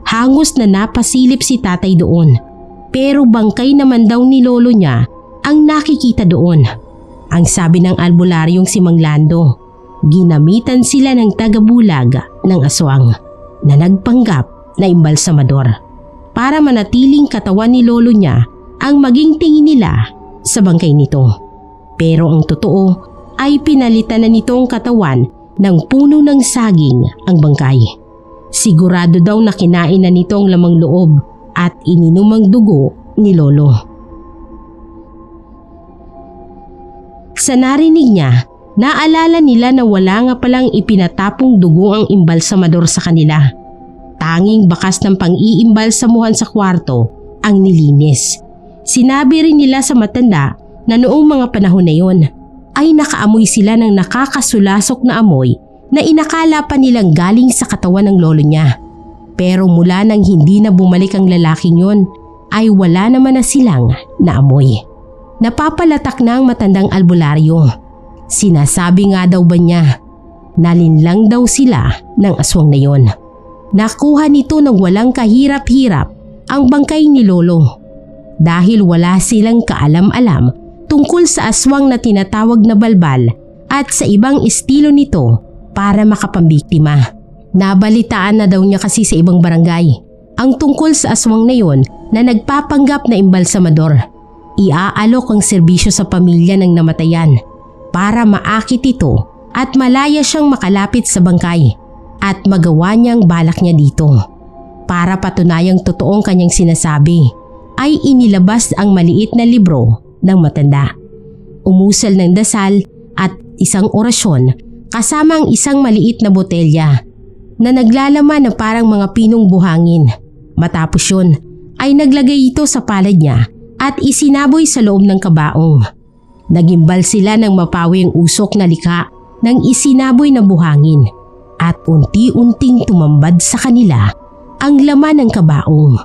Hangos na napasilip si tatay doon, pero bangkay naman daw ni lolo niya ang nakikita doon. Ang sabi ng albularyong si Mang Lando, ginamitan sila ng tagabulag ng aswang na nagpanggap na imbalsamador para manatiling katawan ni lolo niya ang maging tingin nila sa bangkay nito. Pero ang totoo ay pinalitan na nitong katawan ng puno ng saging ang bangkay. Sigurado daw na kinain na nito ang lamang loob at ininom ang dugo ni lolo. Sa narinig niya, naalala nila na wala nga palang ipinatapong dugo ang imbalsamador sa kanila. Tanging bakas ng pang-iimbalsamuhan sa kwarto ang nilinis. Sinabi rin nila sa matanda na noong mga panahon na yon ay nakaamoy sila ng nakakasulasok na amoy na inakala pa nilang galing sa katawan ng lolo niya. Pero mula nang hindi na bumalik ang lalaking yon ay wala naman na silang naamoy. Napapalatak na ang matandang albularyo. Sinasabi nga daw ba niya, nalinlang daw sila ng aswang na yon. Nakuha nito ng walang kahirap-hirap ang bangkay ni lolo dahil wala silang kaalam-alam tungkol sa aswang na tinatawag na balbal at sa ibang estilo nito para makapambiktima. Nabalitaan na daw niya kasi sa ibang barangay ang tungkol sa aswang na yon na nagpapanggap na imbalsamador. Iaalok ang serbisyo sa pamilya ng namatayan para maakit ito at malaya siyang makalapit sa bangkay at magawa niyang balak niya dito. Para patunayang totoong kanyang sinasabi ay inilabas ang maliit na libro ng matanda. Umusal ng dasal at isang orasyon kasama ang isang maliit na botelya na naglalaman na parang mga pinong buhangin. Matapos yun ay naglagay ito sa palad niya at isinaboy sa loob ng kabaong. Nagimbal sila ng mapawi ang usok na likha ng isinaboy na buhangin at unti-unting tumambad sa kanila ang laman ng kabaong,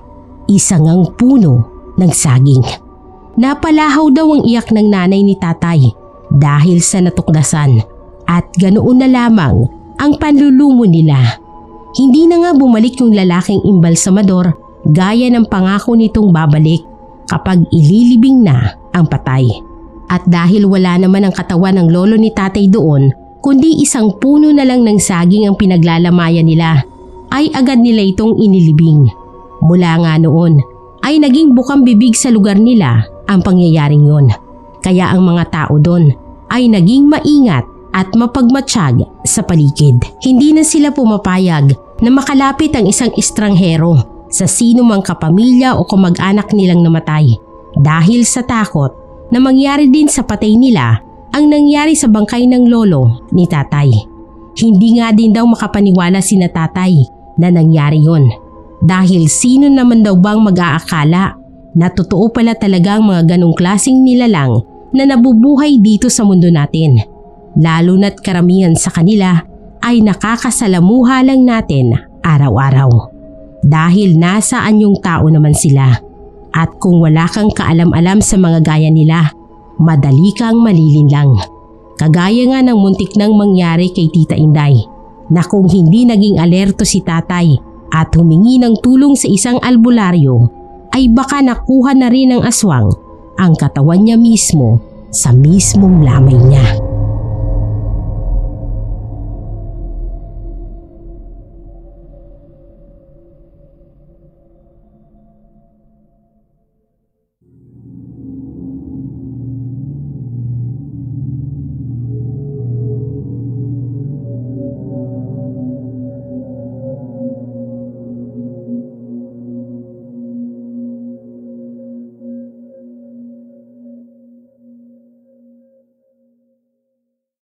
isang ang puno ng saging. Napalahaw daw ang iyak ng nanay ni tatay dahil sa natuklasan at ganoon na lamang ang panlulumo nila. Hindi na nga bumalik yung lalaking imbalsamador gaya ng pangako nitong babalik kapag ililibing na ang patay. At dahil wala naman ang katawan ng lolo ni tatay doon, kundi isang puno na lang ng saging ang pinaglalamayan nila, ay agad nila itong inilibing. Mula nga noon ay naging bukang bibig sa lugar nila ang pangyayaring yon. Kaya ang mga tao doon ay naging maingat at mapagmatsyag sa paligid. Hindi na sila pumapayag na makalapit ang isang estranghero sa sino mang kapamilya o kamag-anak nilang namatay dahil sa takot na mangyari din sa patay nila ang nangyari sa bangkay ng lolo ni tatay. Hindi nga din daw makapaniwala sina tatay na nangyari yon dahil sino naman daw bang mag-aakala na totoo pala talaga ang mga ganong klaseng nilalang na nabubuhay dito sa mundo natin. Lalo na't karamihan sa kanila ay nakakasalamuha lang natin araw-araw. Dahil nasa anyong tao naman sila. At kung wala kang kaalam-alam sa mga gaya nila, madali kang malilinlang. Kagaya nga ng muntik nang mangyari kay Tita Inday na kung hindi naging alerto si tatay at humingi ng tulong sa isang albularyo ay baka nakuha na rin ng aswang ang katawan niya mismo sa mismong lamay niya.